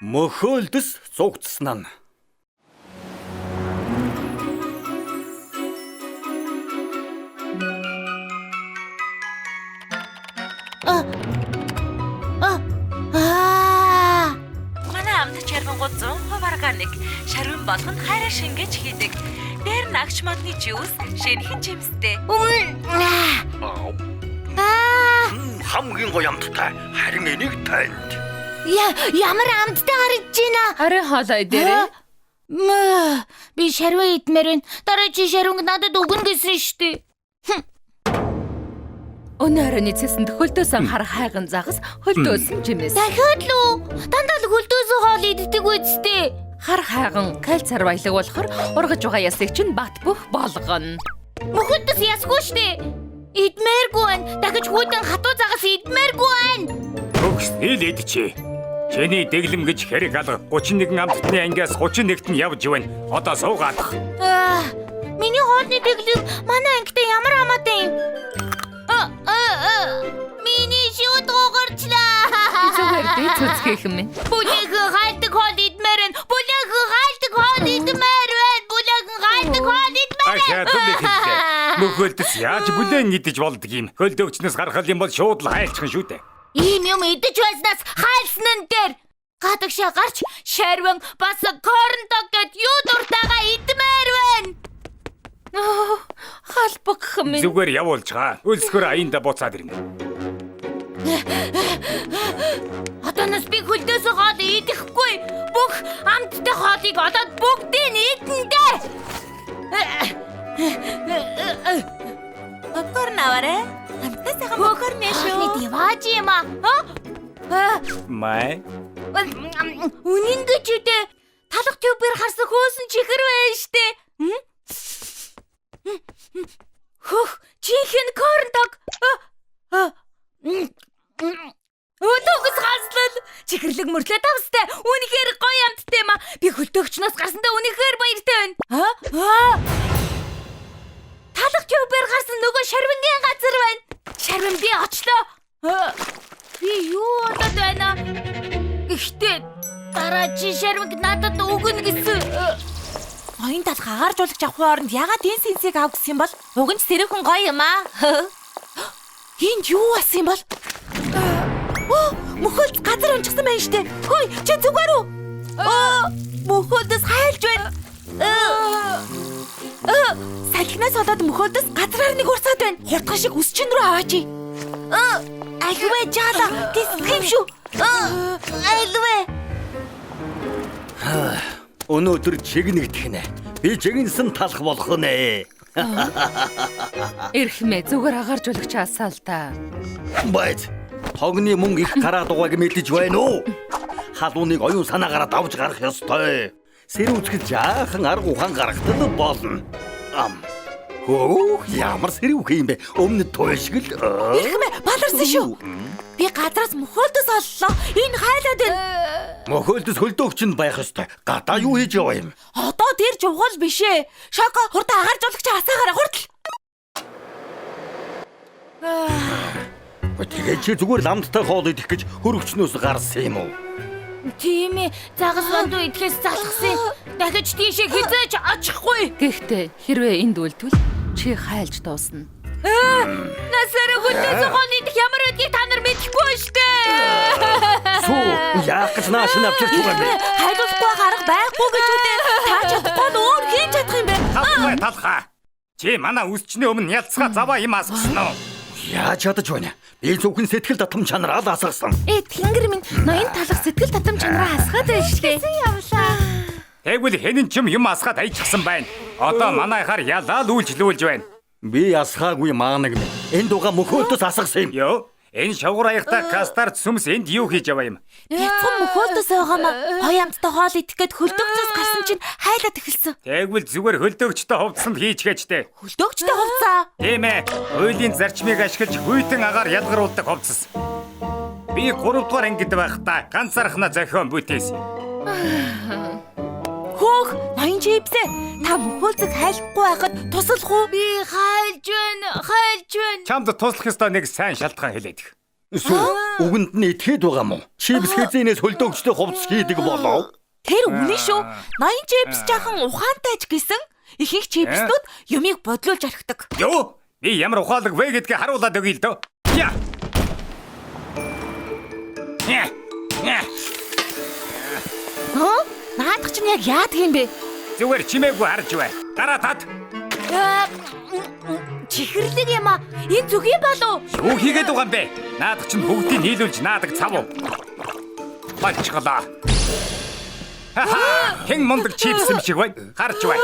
Мөхөөлдөс зугтсан нь. Манай амт чарвангууд 100% органик, шарвин болгонд хайраа шингээж хийдэг. Дээр нь агч модны жуус, шинэхэн жимстэй. Хамгийн гоё амттай. Харин энийг танд. Ямар амттай харагдаж байна? Харин хоолой дээрээ. Би шарваа идмээр байна. Дараа чи шарванг надад өгнө гэсэн штэ. Өнөө оройн цэсэнд хөлдөөсөн хар хайган загас, хөлдөөсөн жимээс. Дахиад л дандаа л хөлдөөсөө хоол иддэг үсттэй. Хар хайган кальцар баялаг болохоор ургаж байгаа ясыг чинь бат бөх болгоно. Мөхөлдөс ясгүй штэ. Идмээргүй байна. Дахиж хүйдэн хатуу загас идмээргүй байна. Төгснөл идчихэ. Чиний дэглэм гэж хэрэг алга 31 амтны ангиас 31-т нь явж байна. Одоо суугаадах. Миний хоолны дэглэм манай ангитай ямар хамаатай юм? Миний шууд гоогарчлаа. Зүгээр дээ цэцгийх юм. Бүлэхэн хайлтг хоол идмээр байна. Бүлэхэн хайлтг хоол идмээр байна. Бүлэхэн хайлтг хоол идмээр Ахиад мөхөлдөс яаж бүлээн идэж болдг юм. Хөлдөөчнөөс гаргал юм бол шууд л хайлчихна шүү дээ. Ийм юм идэж байснаас хайлсан нь дээр гадагшаа гарч шарван бас корндог гэд юу дуртайгаа идмээр байна. Халбах юм. Зүгээр явуулчгаа. Өлсгөр аянда буцаад ирнэ. Одооноос би хөлдөөсөө хоол идэхгүй. Бүх амттай хоолыг олоод бүгдийг идэн дээ. Попкорн аваарай. Амттай сайхан попкорн шүү. Ахны дивааж юм аа. Май. Үнэн гэж үдэ. Талах тюбээр харсан хөөсөн чихэр байна штэ. Хөх, чихэн корндог. Өдөгс гаслал. Чихэрлэг мөрлөө тавстай. Үнэхээр гоё амттай юм аа. Би хөлтөөгчнөөс гарсандаа үнэхээр баяртай байна. Талах тюбээр гарсан нөгөө шарвингийн газар байна. Шарвин би очлоо. Би юу болоод байна? Гэхдээ дараа чи шарвинг надад өгнө гэсэн. Оюун талх агаарж уулагч авахын оронд ягаад энэ сэнсийг ав гэсэн юм бол? Уг нь сэрхэн гоё юм аа. Энд юу басан юм бол? Мөхөлд газар унчихсан байна штэ. Хөөе, чи зүгээр үү? Мөхөлдөс хайлж байна. Салхинаас болоод мөхөлдөс газраар нэг урсаад байна. Хурдхан шиг үс чин рүү аваач. Альвэ жаала тисгэм шүү. Альвэ. Өнөөдөр чигнэгдэх нэ. Би жигнэсэн талах болох нэ. Эрхмээ зүгээр агаарж уулагч асаа л та. Байц. Тогны мөнгө их гараад байгааг мэдэж байна уу? Халууныг оюун санаагаараа давж гарах ёстой. Сэрүүцгэж жаахан арга ухаан гаргахтал болно. Хөөх, ямар сэрүүх юм бэ? Өмнө туйлшгэл. Эрхмээ баларсан шүү. Би газраас мөхөлдөс оллоо. Энэ хайлаад байна. Мөхөлдөс хөлдөөгчөнд байх ёстой. Гадаа юу хийж яваа юм? Одоо тэр жугал биш ээ. Шоко хурдан агаарж уулагч асаагаараа хурдл. Тэгээд чи зүгээр ламттай хоол идэх гэж хөрөгчнөөс гарсан юм уу? Тийм ээ. Загас бандуу идэхээс залхсан. Дахиж тийшээ хизээж очихгүй. Гэхдээ хэрвээ энд үлдвэл чи хайлж дуусна. Насаараа хөлдөөс хоол идэх ямар байдгийг та нар мэдэхгүй штэ. Сүү, яах гэж нааш нь авчирч байгаа юм бэ? Хайлуулахгүй гарах байхгүй гэж үдээ. Та чадахгүй нь өөр хийж чадах юм бэ? Талхаа. Чи манай үсчний өмнө ялцгаа заваа юм асгасан уу? Яаж чадаж байна? Би зөвхөн сэтгэл татам чанараа л асгасан. Тэнгэр минь ноён талах сэтгэл татам чанараа хасгаад байна штэ. Тэгвэл хэн ч юм асгаад айчихсан байна. Одоо манайхаар ялаа л үйлчлүүлж байна. Би асгаагүй маанаг минь. Энд уга мөхөлдөс асгасан юм. Йоо, энэ шавгар аягтай кастар сүмс энд юу хийж яваа юм? Бяцхан мөхөлдөс байгаамаа. Гоё амттай хоол идэх гээд хөлдөөгчөөс гарсан чинь хайлаад эхэлсэн. Тэгвэл зүгээр хөлдөөгчтэй хувцсанд хийчихээчтэй. Хөлдөөгчтэй хувцаа. Тийм ээ. Хуулийн зарчмыг ашиглаж хүйтэн агаар ялгаруулдаг хувцас. Би 3 дугаар ангид байхдаа ганцаархнаа зохион бүтээсэн. Хөөх, ноён чипсээ. Та мөхөлдөг хайлахгүй байхад туслах уу? Би хайлж байна. Чамд туслах ёстой нэг сайн шалтгаан хэлээд. Үгэнд нь итгэхэд байгаа мó? Чипс хэзээс хөлдөөгчтэй хувцас хийдэг болов? Тэр үнэн шүү. Ноён чипс жаахан ухаантайч гэсэн. Ихэнх чипснүүд юмыг бодлуулж орхидог. Юу? Би ямар ухаалаг вэ гэдгийг харуулад өгье л дөө. Я. Наадах чинь яг яадаг юм бэ? Зүгээр чимээгүй харж бай. Дараа тат. Чихэрлэг юм аа. Энэ зүгийн болов. Юу хийгээд байгаа юм бэ? Наадах чинь бүгдийг нийлүүлж наадаг цав уу? Бачгалаа. Хэн мундаг чипс юм шиг бай. Харж бай.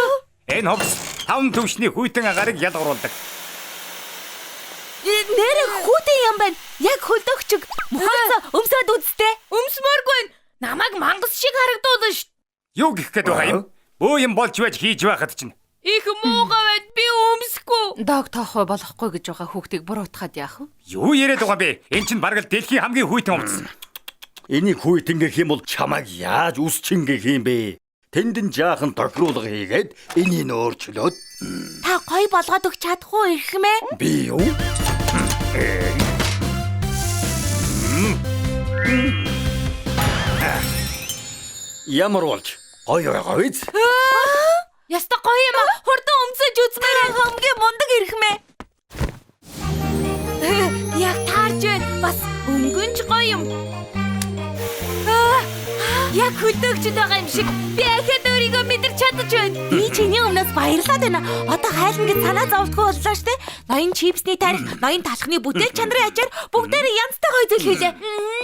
Энэ хувцас 5 төвшний хүйтэн агарыг ялгаруулдаг. Нэр хүүтэн юм байна. Яг хөлдөгчөг. Мохоцоо өмсөд үзтээ. Өмсмөргүй. Намайг мангас шиг харагдуулна ш. Юу гэх гээд байгаа юм? Бөө юм болж байж хийж байхад чинь. Их муугаа байд би өмсөхгүй. Дог тоохой болохгүй гэж байгаа хүүхдийг буруутгаад яах вэ? Юу яриад байгаа бэ? Энд чинь бараг л дэлхийн хамгийн хүйтэн хувцас. Энийг хүйтэн гэх юм бол чамайг яаж үсчин гэх юм бэ? Тэнд нь жаахан тохируулга хийгээд энийг өөрчлөөд Та гоё болгоод өгч чадахгүй ирэх мэ? би юу? Ямар болж гоё байгаа биз? Яста гоё юм аа. Хурдан өмсөж үзмээр хамгийн мундаг ирэх мэ. Яг таарч байна. Бас өнгөнч гоё юм. Яг хөлдөөгчд байгаа юм шиг. Би ахад өөрийгөө мэдэрч чадаж байна. Би чиний өмнөөс баярлаад байна. Одоо хайлна гэж санаа зовдгоо боллоо штэ. Ноён чипсний тарих, ноён талхны бүтээл чанарын ачаар бүгдээр янзтай гоё зүйл хийлээ.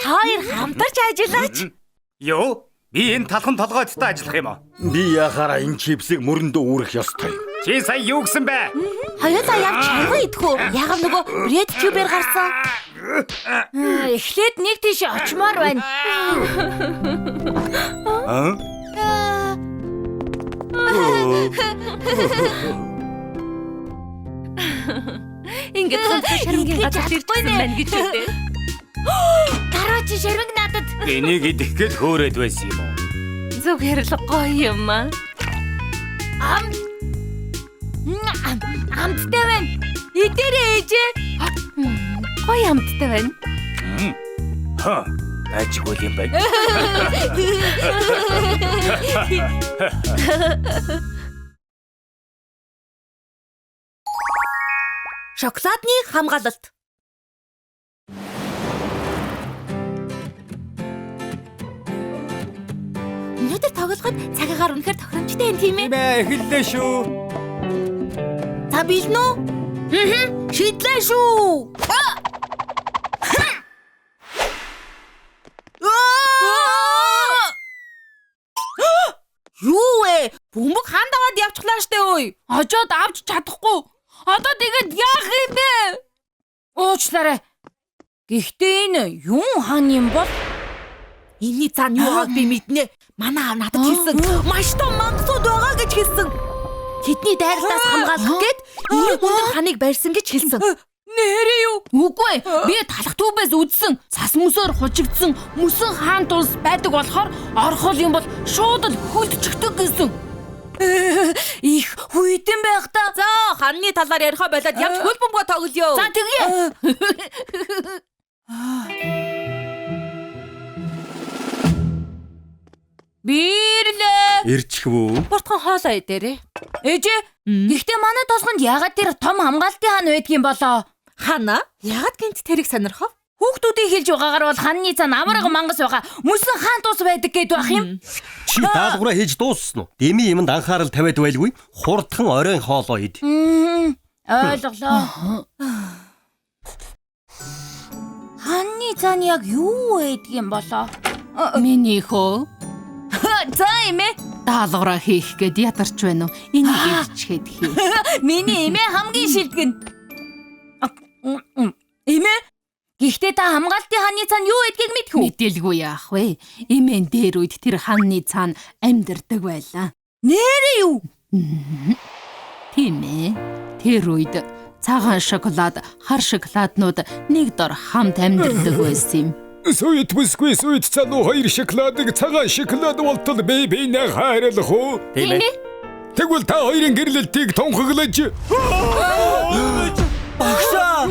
Та хоёр хамтарч ажиллаач. Юу? Би энэ талхан толгойдтой ажиллах юм уу? Би яхаараа энэ чипсийг мөрөндөө үүрэх ёстой. Чи сая юу гэсэн бэ? Хоёулаа явж шаргуу идэх үү? Ягаад нөгөө бред тюбер гарсан? Эхлээд нэг тийш очмоор байна. Ингээд шармгийн газар ирчихсэн байна гэж үү? Дараа чи шармиг надад. Энийг идэх гээд хөөрөөд байсан юм уу? Зүгээр л гоё юм аа. Амттай байна. Идэрээ ээжээ. Гоё амттай байна. Ажгүй юм байна. Шоколадны хамгаалалт. Өнөөдөр тоглоход цагаагаар үнэхээр тохиромжтой юм тийм ээ. Эхэллээ шүү. За билнэ үү? Шийдлээ шүү. Юу вэ? Бөмбөг хаан даваад явчихлаа штэ өөй. Хожоод авч чадахгүй. Одоо тэгээд яах юм бэ? Уучлаарай. Гэхдээ энэ юу хаан юм бол? Энийний цаана юу байгааг би мэднэ. Манай аав надад хэлсэн. Маш том мангасууд байгаа гэж хэлсэн. Тэдний дайралтаас хамгаалах гээд энэ өндөр ханыг барьсан гэж хэлсэн. Нэрээ юу? Үгүй. Би талах түүбээс үзсэн. Цас мөсөөр хужигдсан мөсөн хаан тулс байдаг болохоор орхол юм бол шууд л хөлдчихдөг гэсэн. Их хүйтэн байх та. За, ханны талаар ярихаа болоод явж хөл бөмбөгөө тоглоё. За, тэгье. Бирлээ. Ирчихвүү. Бортхон хоолоо идээрээ. Ээжээ. Гэхдээ манай тосгонд ягаад тэр том хамгаалтын хан байдгийн болоо? Хана? Ягаад гинт тэрийг сонирхов? Хүүхдүүдийн хэлж байгаагаар бол ханны цаана амарга мангас байгаа. Мөсөн хаан туус байдаг гэд байх юм. Чи даалгавраа хийж дууссан уу? Деми юмд анхаарал тавиад байлгүй. Хурдхан оройн хоолоо ид. Ойлголоо. Ханны цаана яг юу байдгийн болоо? Миний хөө За эмээ. даалгавраа хийх гээд ядарч байна уу? Энийг идчихэд хий. Миний эмээ хамгийн шилдэгэн. Эмээ? Гэхдээ та хамгаалтын ханы цаана юу гэдгийг мэдэх үү? Мэдээлгүй яах вэ? Эмээн дээр үед тэр ханны цаана амьдардаг байлаа. Нэрээ юу? Тийм ээ. Тэр үед цагаан шоколад, хар шоколаднууд нэг дор хамт амьдардаг байсан юм. Сүйт бүсгүй сүйт цану хоёр шоколадыг цагаан шоколад болтол бэбинэ хайрлах уу? Тийм ээ. Тэгвэл та хоёрын гэрлэлтийг тунхаглаж Багшаа!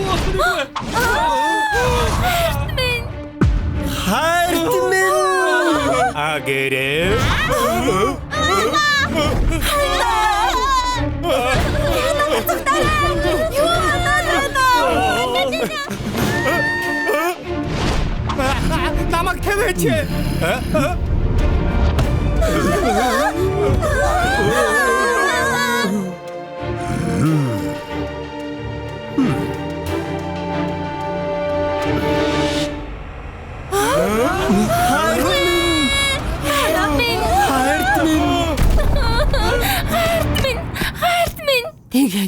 Намайг тавиач.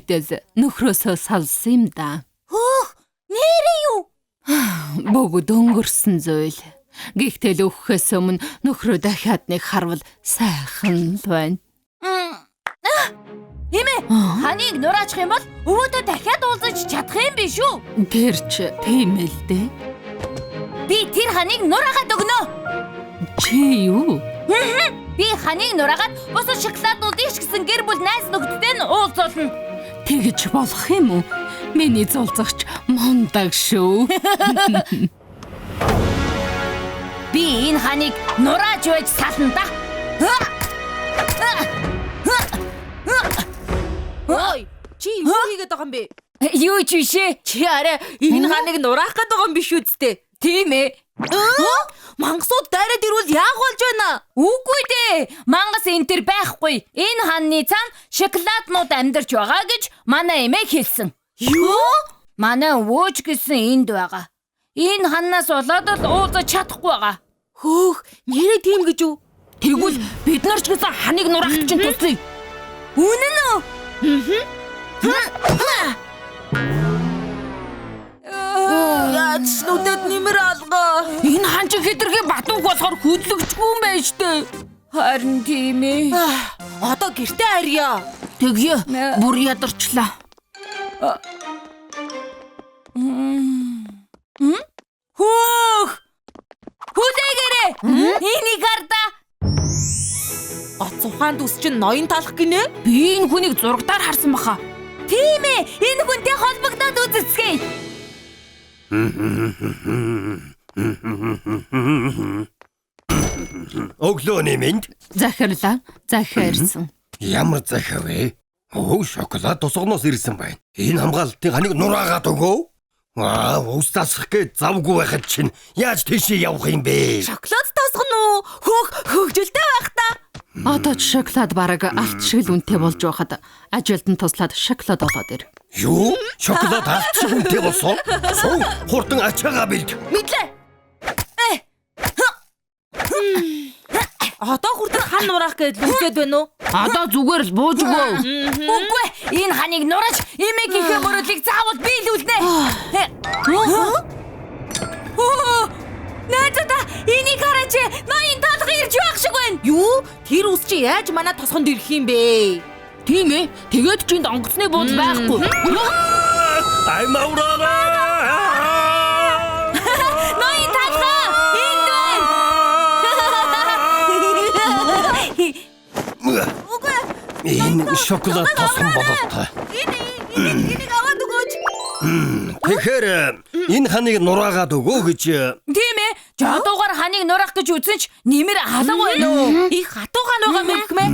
Тэгээд нөхрөөсөө салсан юм да. Хөөх, нэрээ юу? Бүгд өнгөрсөн зүйл. Гэхдээ л өгөхөөс өмнө нөхрөө дахиад нэг харвал сайхан л байна. Хэмээ, ханыг нураачих юм бол өвөөдөө дахиад уулзаж чадах юм биш үү? Тэр ч тийм л дээ. Би тэр ханыг нураагаад өгнө. Чи юу? Би ханыг нураагаад бусад шоколаднууд ичсэн гэр бүл найз нөхдөдтэй нь уулзуулна. Тэгж болох юм уу? Миний зулцагч мондаг шүү. Би энэ ханыг нурааж байж сална да. Ой, чи юу хийгээд байгаа юм бэ? Юу ч бишээ. Чи арай энэ ханыг нураах гээд байгаа юм биш үсттэй. Тийм ээ. Мангасууд дайраад ирвэл яах болж байна? Үгүй дээ. Мангас энэ төр байхгүй. Энэ ханны цаана шоколаднууд амьдарч байгаа гэж манай эмээ хэлсэн. Юу? Манай өвөөж гэсэн энд байгаа. Энэ ханнаас болоод л уулзаж чадахгүй байгаа. Хөөх, нэрээ тийм гэж үү? Тэгвэл бид нар ч гэсэн ханыг нураахт чинь туслая. Үнэн үү? Яаж нүдэд нэмэр алгаа. Энэ хан чи хэтэрхий батууг болохоор хөдлөгчгүй юм байна штэ. Харин тийм ээ. Одоо гэртээ харьяа. Тэгье. Бүр ядарчлаа. Хөөх! Хүлээгээрэй. Энийг харда. Гот ухаанд ус чинь ноён талах гинэ? Би энэ хүнийг зурагтаар харсан баха. Тийм ээ. Энэ хүнтэй холбогдоод үзэцгээе. Өглөөний минь. Захирлаа. Захиарсан. Ямар захив вэ? Шоколад тосгоноос ирсэн байна. Энэ хамгаалтын ханыг нураагаад өгөө. Ус тасах гэж завгүй байхад чинь яаж тийшээ явах юм бэ? Шоколад тосгоно уу? Хөөх, хөгжилтэй байх та. Одоо ч шоколад бараг алт шиг л үнэтэй болж байхад ажилтан туслаад шоколад олоод ир. Юу? Шоколад алт шиг үнэтэй болсон? Суу, хурдан ачаагаа бэлд. Мэдлээ. Одоо хурдан хан нураах гэж үсэд байна уу? Одоо зүгээр л бууж өгөө. Үгүй, энэ ханыг нурааж эмээгийн мөрөдлийг заавал биелүүлнэ. Найзада, энийг хараач. Ноён талх ирж байх шиг байна. Юу? Тэр ус чи яаж манай тосгонд ирэх юм бэ? Тийм ээ. Тэгээд чинь донгоцны буудал байхгүй. Аймаураа. Ноён талха энд байна. Энэ шоколад тосгон бололтой. Энийг аваад өгөөч. Тэгэхээр энэ ханыг нураагаад өгөө гэж. Тийм ээ. Жадуугаар ханыг нураах гэж үзэн ч нэмэр алга байна уу? Их хатуугаан байгаа мэлхмэ.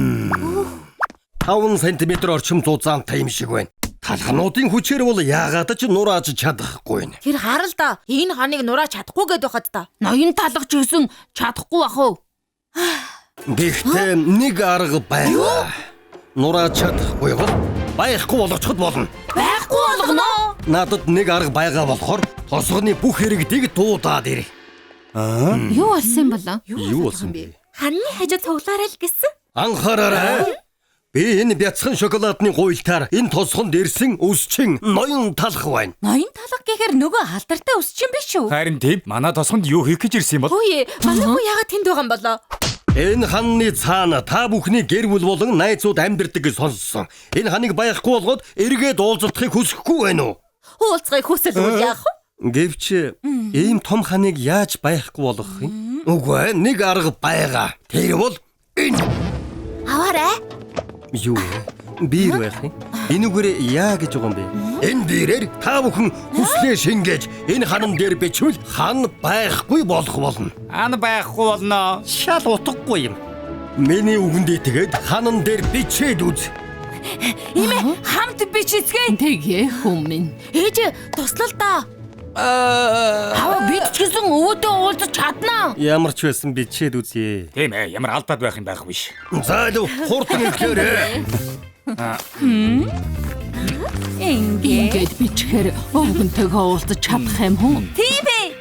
5 см орчим зузаантай юм шиг байна. Талхнуудын хүчээр бол яагаад ч нурааж чадахгүй нэ. Тэр харал да. Энэ ханыг нурааж чадахгүй гэдэг хад та. Ноён талгач гэсэн чадахгүй бах уу? Гэхдээ нэг арга байна. Нурааж чадахгүй бол байхгүй болгочиход болно. Байхгүй болгоно. Надад нэг арга байгаа болохоор тосгоны бүх хэрэгдийг дуудаад ир. Юу болсон болоо? Юу болсон бэ? Ханны хажуу цуглаарай л гэсэн. Анхаараарай. Би энэ бяцхан шоколадны гуйлтаар энэ тосгонд ирсэн өсчин ноён талх байна. Ноён талх гэхээр нөгөө алдартай өсчин биш үү? Харин тийм. Манай тосгонд юу хийх гэж ирсэн юм бол? Үгүй ээ, манай хүн яагаад тэнд байгаа юм болоо? Энэ ханны цаана та бүхний гэр бүл болон найзууд амьдардаг гэж сонссон. Энэ ханыг баяхгүй болгоод эргээд уулзалтахыг хүсэхгүй байна уу? Уулзгыг хүсэлгүй яах вэ? Гэвч ийм том ханыг яаж баяхгүй болгох юм? Үгүй ээ, нэг арга байгаа. Тэр бол энэ. Аваарай. Юу? Биер байх юм. Энэгээр яа гэж байгаа юм бэ? Энэ биерээр та бүхэн хүслээ шингээж энэ ханам дээр бичвэл хан байхгүй болох болно. Ан байхгүй болно. Шал утгагүй юм. Миний үгэндээ тэгээд ханам дээр бичээд үз. Имэ хамт бичицгээ. Тэгээ хүмүүн. Ээж туслал та. Хава бид ч гэсэн өвөдөө уулзаж чаднаа. Ямар ч байсан би чийд үзье. Тийм ээ, ямар алдаад байх юм байх биш. За л хурдан ирэхээр. Ингээд бичгээр өвгөнтэйгээ уулзаж чадах юм уу? Тийм ээ.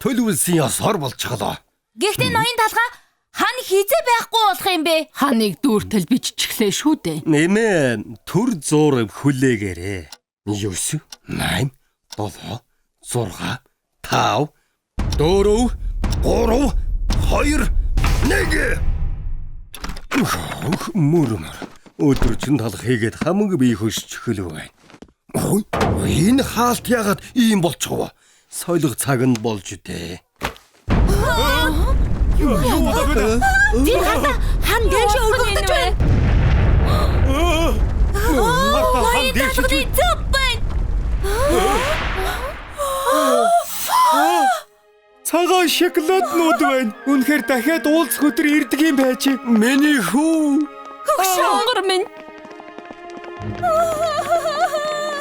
Төлөвлөсөн ясаар болчихлоо. Гэхдээ ноён талгаа хань хизээ байхгүй болох юм бэ? Ханыг дүүртэл биччихлээ шүү дээ. Нэмээ төр зур хүлээгээрээ. 9 8 7 6 5 4 3 2 1 мөрмөр өдөр чин талах хийгээд хамаг бие хөшчихөл байна. Энэ хаалт ягаад ийм болчихвоо? Сойлог цаг нь болж дээ. Тэр хан дээш өргөдөж байна. Хан дээш Цагаан шоколаднууд байна. Үнэхээр дахиад уулзах өдөр ирдэг юм байж. Миний хүү. Хөгшөнгөр минь.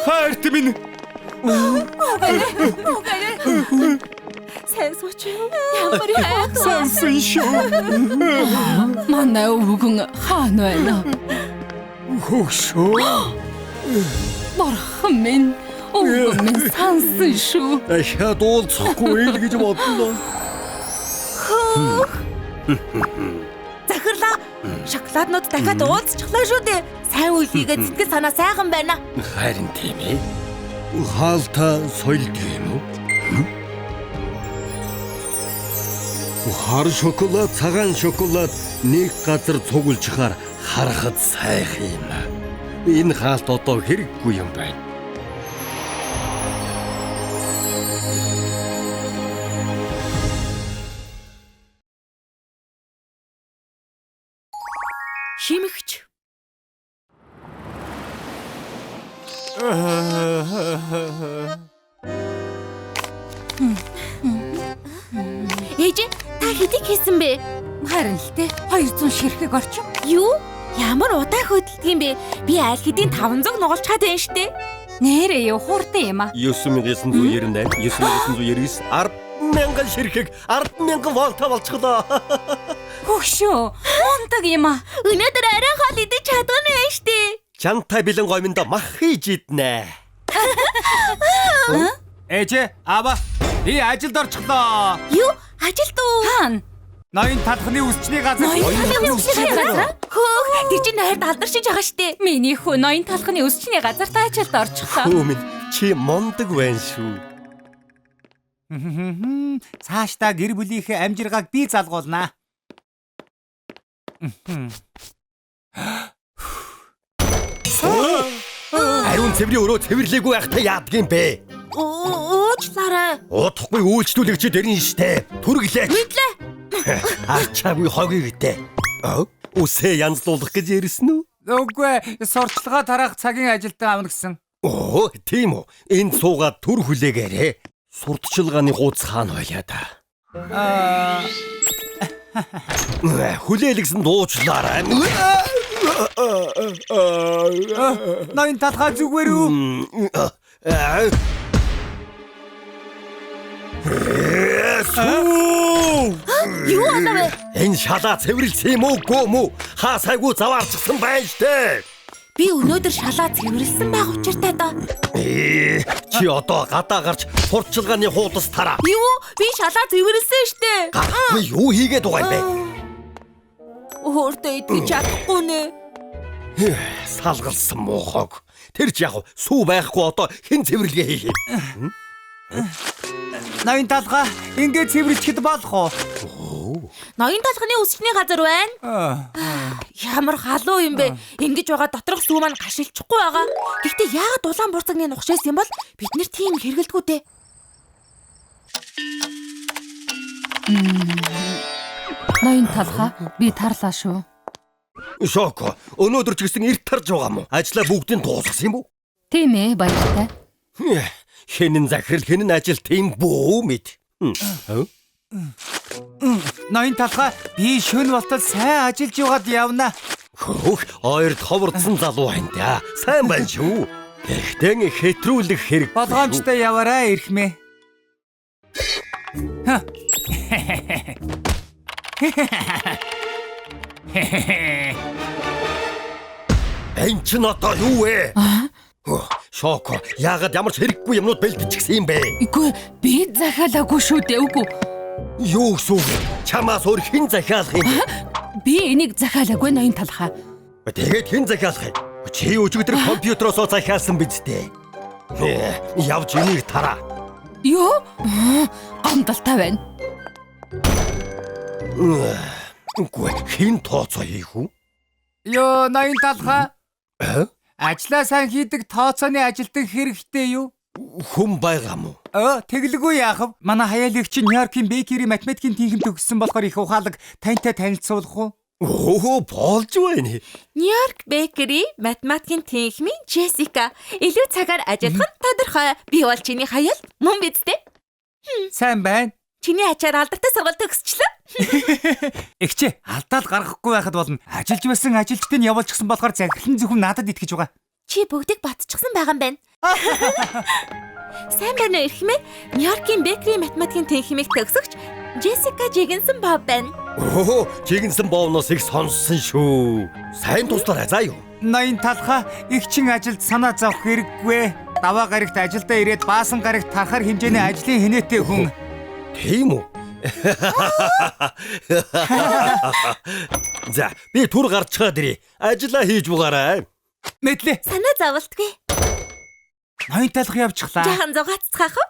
Хайрт минь. Сайн сууч. Ямар хайр. Сансан шүү. Манай өвгөн хаана байна? Хөөшөө. Бурхан минь. Өвгөн минь сансан шүү. Дахиад уулзахгүй л гэж бодлоо. Захирлаа. Шоколаднууд дахиад уулзчихлаа шүү дээ. Сайн үйл хийгээд сэтгэл санаа сайхан байна. Харин тийм ээ. Хаалта сойлд юм уу? Хар шоколад, цагаан шоколад нэг газар цугулжихаар харахад сайхан юм. Энэ хаалт одоо хэрэггүй юм байна. Химэгч. Ээж та хэдий хийсэн бэ? Харин л дээ 200 ширхэг орчим. Юу? Ямар удаа хөдөлдөг юм бэ? Би аль хэдийн 500 нугалж чад байна штэ. Нэрээ юу хурдан юм а. 9998, 9999, 10,000 ширхэг, 10,000 волта болчихлоо. Хөгшөө. Мундаг юм а. Өнөөдөр арай хол идэж чадгана байна штэ. Чантай бэлэн гомьдо мах хийж иднэ. Ээжээ, аава, би ажилд орчихлоо. Юу? Ажилд уу? Хаана? Ноён талхны үсчний газар. Хөөх, тэр чинь хайрд алдаршиж байгаа штэ. Миний хүү ноён талхны өсчний газарт ажилд орчихлоо. Хөө минь чи мондөг байна шүү. Цаашдаа гэр бүлийнхээ амжиргааг би залгуулнаа. Ариун цэврийн өрөө цэвэрлээгүй байхдаа яадаг юм бэ? Уучлаарай. Удахгүй үйлчлүүлэгч дэрэн штэ. Түргэлээ. Мэдлээ. Арчаагүй хогийг гэдэг. Үсээ янзлуулах гэж ярьсан уу? Үгүй, сурталгаа тараах цагийн ажилтаа авна гэсэн. Оо, тийм үү. Энд суугаад түр хүлээгээрээ. Сурталчилгааны хууц хаана байлаа да. Хүлээлгсэн дуучлаарай. Ноён талхаа зүгээр үү? Юу болов вэ? Энэ шалаа цэвэрлсэн юм уу, гоо мүү? Хаасайгүй заваарчсан байна штэ. Би өнөөдөр шалаа цэвэрлсэн байх учиртай доо. Чи одоо гадаа гарч сурталчилгааны хуудас тараа. Юу? Би шалаа цэвэрлсэн штэ. Гарахгүй юу хийгээд байгаа юм бэ? Өөртөө идэж чадахгүй нэ. Салгалсан муухайг. Тэр ч яг сүү байхгүй одоо хэн цэвэрлэгээ хийх юм? Ноён талхаа ингээд цэвэрлэхэд болох уу? Ноён талхны үсчний газар байна. Ямар халуун юм бэ? Ингэж байгаа доторх сүү маань гашилчихгүй байгаа. Гэхдээ яагаад улаан бурцагны нухшээс юм бол бид нэр тийм хэргэлдэггүй дээ. Ноён талхаа би тарлаа шүү. Шоко, өнөөдөр ч гэсэн эрт тарж байгаа мó. Ажлаа бүгдийг дуусгасан юм уу? Тийм ээ, баяртай. хэн нь захирал хэн нь ажил тийм бүү мэд. Ноён талхаа би шөнө болтол сайн ажиллаж яваад явна. Хөөх ойрд ховордсон залуу байна да. Сайн байна шүү. Гэхдээ хэтрүүлэх хэрэг. Болгоомжтой яваарай ирхмээ. Энд ч одоо юу вэ? Шоко, яагаад ямар ч хэрэггүй юмнууд бэлдчихсэн юм бэ? Үгүй би захиалаагүй шүү дээ үгүй. Юу гэсэн үг? Чамаас өөр хэн захиалах юм бэ? Би энийг захиалаагүй ноён талхаа. Тэгээд хэн захиалах юм? Чи өчигдөр компьютероос захиалсан биз дээ. Явж энийг тараа. Юу? Гомдолтой байна. Үгүй хэн тооцоо хийх үү? Ёо ноён талхаа. Ажлаа сайн хийдэг тооцооны ажилтан хэрэгтэй юу? Хүн байгаа мó? Тэглгүй яах вэ? Манай хаяалагч Нью-Йоркийн Бекери математикийн тэнхим төгссөн болохоор их ухаалаг таньтай танилцуулах уу? Оо, болж байна. Нью-Йорк Бекери математикийн тэнхимийн Джессика. Илүү цагаар ажиллах нь тодорхой. Би бол чиний хаяал мөн биз дээ. Сайн байна. Чиний ачаар алдартай сургалт төгсчлөө. Эгчээ, алдаал гаргахгүй байхад болно. Ажиллаж байсан ажилчдыг нь явуулчихсан болохоор захирлын зөвхөн надад итгэж байгаа. Чи бүгдийг батчихсан байгаа юм байна. Сайн байна уу ирхмээ? Нью-Йоркийн Бекери математикийн тэнхимийг төгсөгч Джессика Жигэнсэн Боб байна. Оо, Жигэнсэн Бовноос их сонссон шүү. Сайн туслаарай заа юу. Ноён талхаа игчин ажилд санаа зовох хэрэггүй. Даваа гарагт ажилдаа ирээд баасан гарагт тарахаар хэмжээний ажлын хинээтэй хүн. Тийм үү? За, би түр гарч чаад ирээ. Ажлаа хийж бугаарай. Мэдлээ. Санаа зовлтгүй. Ноён талхаа явчихлаа. Жаахан зугааццгаах уу?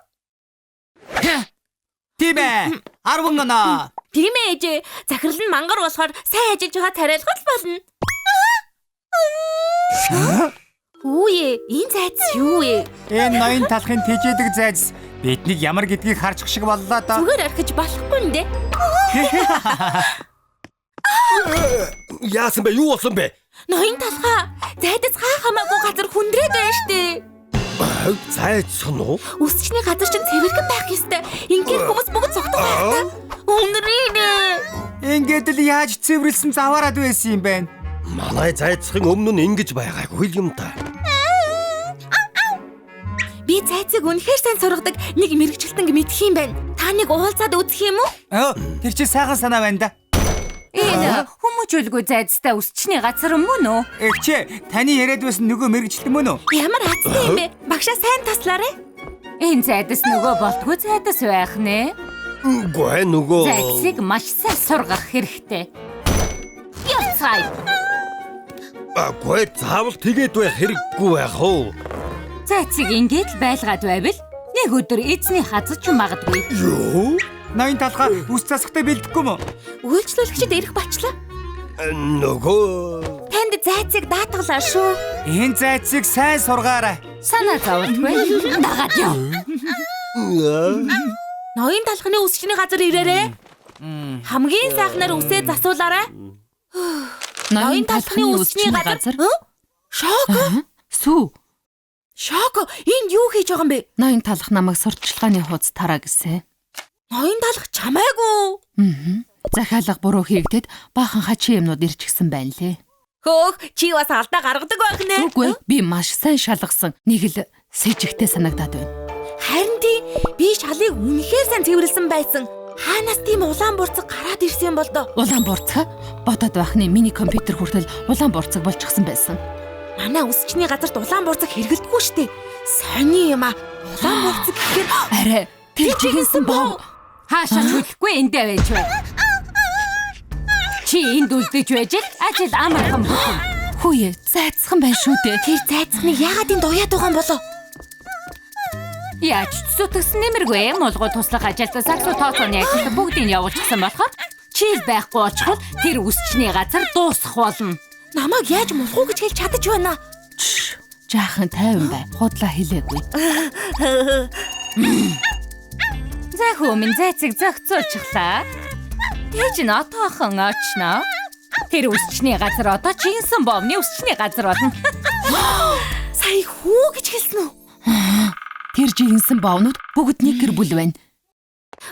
Тийм ээ. 10 оноо. Тийм ээ. Захирал нь мангар болохоор сайн ажиллаж байгаа тариалах болно. Үе, энэ зайц юу вэ? Энэ ноён талхын тэжээдэг зайц биднийг ямар гэдгийг харчих шиг боллоо доо. Зүгээр орхиж болохгүй нэ. Яасан бэ? Юу болсон бэ? Ноён талхаа зайдас хаа хамаагүй газар хүндрээд байна штэ. Зайцсан уу? Үсчний газар чинь цэвэрхэн байх ёстой. Ингээд хүмүүс бүгд цогтох байх та. Үнрийнэ. Ингээд л яаж цэвэрлсэн заваарад байсан юм бэ? Манай зайцхын өмнө нь ингэж байгаагүй юм та. Би зайцыг үнэхээр сайн сургадаг нэг мэрэгчлэнг мэдэх юм байна. Та нэг уулзаад үзэх юм уу? Тэр чинь сайхан санаа байна да. Энэ хүмүүжүүлгүй зайцтай үсчний газар мөн үү? Эгчээ, таны яриад байсан нөгөө мэрэгчлэн мөн үү? Ямар азтай юм бэ? Багшаа сайн таслаарай. Энэ зайдас нөгөө болтгүй зайдас байх нэ. Үгүй нөгөө. Зайцыг маш сайн сургах хэрэгтэй. Яцай. Үгүй заавал тэгээд байх хэрэггүй байх уу? Зайцыг ингээд л байлгаад байвал нэг өдөр эзний хазаж магадгүй. Юу? Ноён талхаа үс засахтай бэлдэхгүй мө? Үйлчлүүлэгчид ирэх болчлоо. Нөгөө. Танд зайцыг даатгалаа шүү. Энэ зайцыг сайн сургаарай. Санаа зовлтгүй. Дагаад яв. Ноён талхны үсчний газар ирээрээ. Хамгийн сайхнаар үсээ засуулаарай. Ноён талхны үсчний газар. Шоко. Сүү. Шоко, энд юу хийж байгаа юм бэ? Ноён талх намайг сурталчилгааны хуудас тараа гэсэн. Ноён талх чамаагүй. Захиалга буруу хийгдэд баахан хачи юмнууд ирчихсэн байна лээ. Хөөх, чи бас алдаа гаргадаг байх нэ. Үгүй, би маш сайн шалгасан. Нэг л сэжигтэй санагдаад байна. Харин тийм би шалыг үнэхээр сайн цэвэрлсэн байсан. Хаанаас тийм улаан бурцаг гараад ирсэн бол доо. Улаан бурцаг бодоод байхны миний компьютер хүртэл улаан бурцаг болчихсон байсан. Манай үсчний газарт улаан бурцаг хэрэглэдэггүй штэ. Сони юм а. Улаан бурцаг гэхээр арай тэр Жигэнсэн Бов хаашаа хүлэхгүй эндээ байж байна. Чи энд үлдэж байж л ажил амархан бүхэн. Хүүе, зайцхан байна шүү дээ. тэр зайцныг яагаад энд уяад байгаа юм болоо? Яаж ч зүтгэсэн нэмэргүй молгоо туслах ажилтан саксо тооцооны ажилтан бүгдийг явуулчихсан болохоор чи л байхгүй очихвол тэр үсчний газар дуусах болно. Намайг яаж мулхуу гэж хэлж чадаж байна? Жаахан тайван бай. Худлаа хэлээгүй. За хүмүүс зайцыг зохицуулчихлаа. Тэгж н отоохон очно. Тэр үсчний газар одоо Жигэнсэн Бовны үсчний газар болно. Сая хүү гэж хэлсэн үү? Тэр жигэнсэн бовнууд бүгд нэг гэр бүл байна.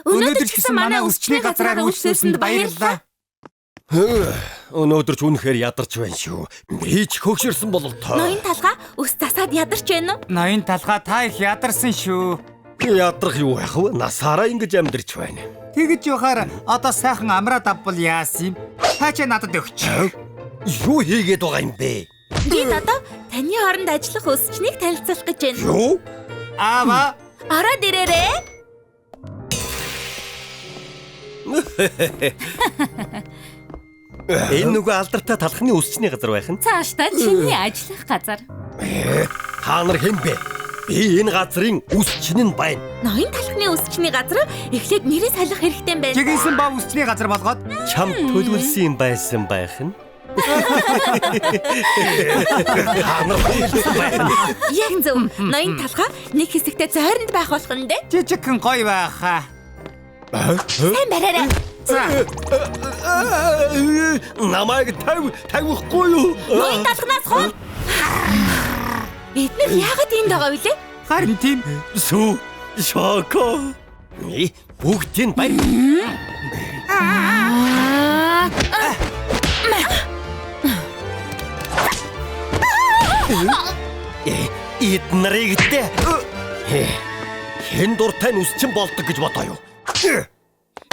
Өнөөдөр ч гэсэн манай үсчний газраар үйлчлүүлсэнд баярлалаа. Өнөөдөр ч үнэхээр ядарч байна шүү. Би ч хөгшөрсөн бололтой. Ноён талгаа ус засаад ядарч байна уу? Ноён талгаа та их ядарсан шүү. Ядрах юу байх вэ? Насаараа ингэж амьдарч байна. Тэгэж явахаар одоо сайхан амраад авбал яасан юм? Хаачаа надад өгч. Юу хийгээд байгаа юм бэ? Би одоо таны хооронд ажиллах үсчнийг танилцуулах гэж байна. Юу? Аава, Ороод ирээрээ. Энэ нөгөө алдартай талхны үсчний газар байх нь. Цаашдаа чиний ажиллах газар. Та нар хэн бэ? Би энэ газрын үсчин нь байна. Ноён талхны үсчний газар эхлээд нэрээ салих хэрэгтэй юм байна. жигэнсэн бав үсчний газар болгоод Чамд төлөвлөсөн юм байсан байх нь. Та нар төлөвлөсөн байна. Яг зөв. Ноён талхаа нэг хэсэгтээ зойронд байх болох нь дээ. жижигхэн гоё байхаа. Сайн бараарай. За, Намайг тавихгүй юу? Ноён талхнаас хол. Бид нар яагаад энд байгаа вэ? харин тийм. Сүү, шоко. Бүгдийн баяр. Эднэрийг дээ. Хэн дуртай нь үсчин болдог гэж бодоо юу?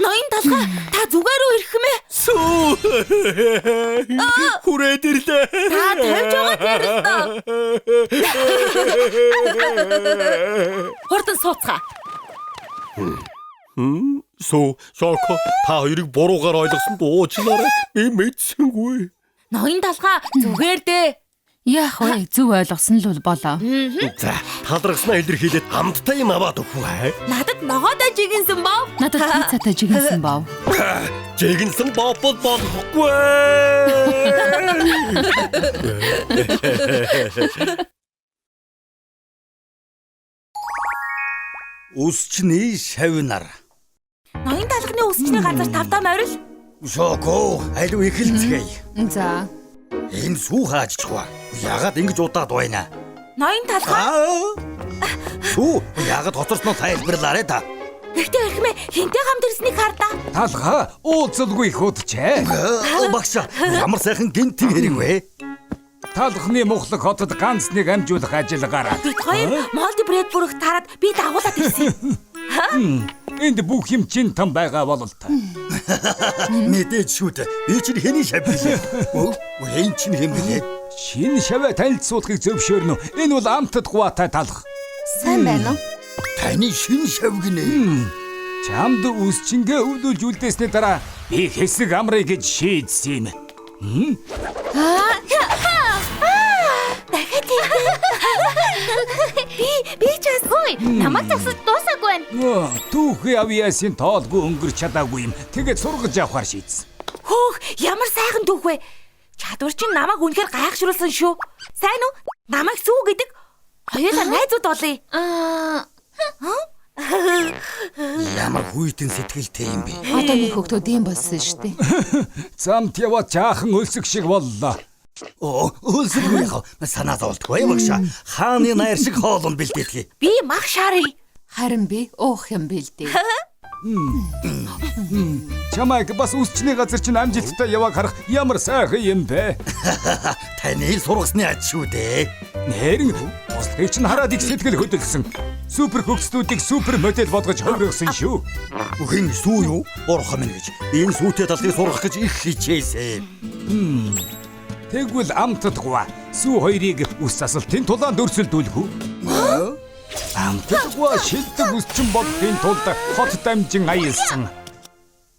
Ноён талхаа та зүгээрөө ирэх юм ээ. Сүү. Хүрээд ирлээ. Та тавьж байгаа юм. Хурдан сууцгаа. Сүү, шоко. Та хоёрыг буруугаар ойлгосон уучлаарай. Би мэдсэнгүй. Ноён талхаа зүгээр дээ. Яах вэ? Зөв ойлгосон л болоо. За, талархснаа илэрхийлээд хамттай юм аваад өгвөө. Надад ногоодоо жигэнсэн бов. Надад пиццатай жигэнсэн бов. Жигэнсэн бопод болохгүй. Үсчний шавнар. Ноён талхны үсчний газар тавтаа морил. Шоко, алив эхэлцгээе. За. Энэ сүү хаажчихва. Ягаад ингэж удаад байна? Ноён талхаа Сүү, ягаад хоцорсноо тайлбарлаарай та. Гэхдээ эрхмээ хинтэй хамт ирснийг хардаа. Талхаа уулзалгүй их удчээ. Багш, ямар сайхан гинтийн хэрэг вэ? Талхны мухлаг хотод ганц нэг амжуулах ажиллагаараа. Бид хоёр молди брэд бүрэх тараад би дагуулад ирсэн. Энд бүх юм чин том байгаа бололтой. Мэдээж шүү дээ. Би чинь хэний шав билээ? Энэ чинь хэм билээ? Шинэ шаваа танилцуулахыг зөвшөөрнө. Энэ бол амтд гуатай талх. Сайн байна уу? Таны шинэ шав гинэ. Чамд үсчингээ өвлүүлж үлдээсний дараа би хэсэг амрыг гэж шийдсэн юм. Дахиад би ч асгүй. Намайг засаж дуусаагүй байна. Түүхий авьяасын тоолгүй өнгөрч чадаагүй юм. Тэгээд сургаж явахаар шийдсэн. Хөөх, ямар сайхан түүх вэ? Чадвар чинь намайг үнэхээр гайхшруулсан шүү. Сайн уу? Намайг сүү гэдэг хоёулаа найзууд болъё. Ямар хүйтэн сэтгэлтэй юм бэ? Одоо нэг хөгтөд юм болсон шүү дээ. Замт яваад жаахан өлсөг шиг боллоо. Үлсэргүй яах вэ? Санаа зовлтгүй багш. Хааны найр шиг хоолон бэлдээдгий. Би мах шаарыг. Харин би уух юм бэлдээ. Чамайг бас үсчний газар чинь амжилттай яваг харах ямар сайхан юм бэ? Таны сургасны аж шүү дээ. Нэрэн бусдыг чинь хараад их сэтгэл хөдлөсөн. Супер хөгцлүүдийг супер модель болгож хувирсан шүү. Үхэн сүү юу? Бурхан минь гэж. Би энэ сүүтэй талхыг сурах гэж их хичээсэн. Тэгвэл амтдагва сүү хоёрыг үс засалтын тулаанд өрсөлдүүлэх үү? Амтдагва шилдэг үсчин болохын тулд хот дамжин аялсан.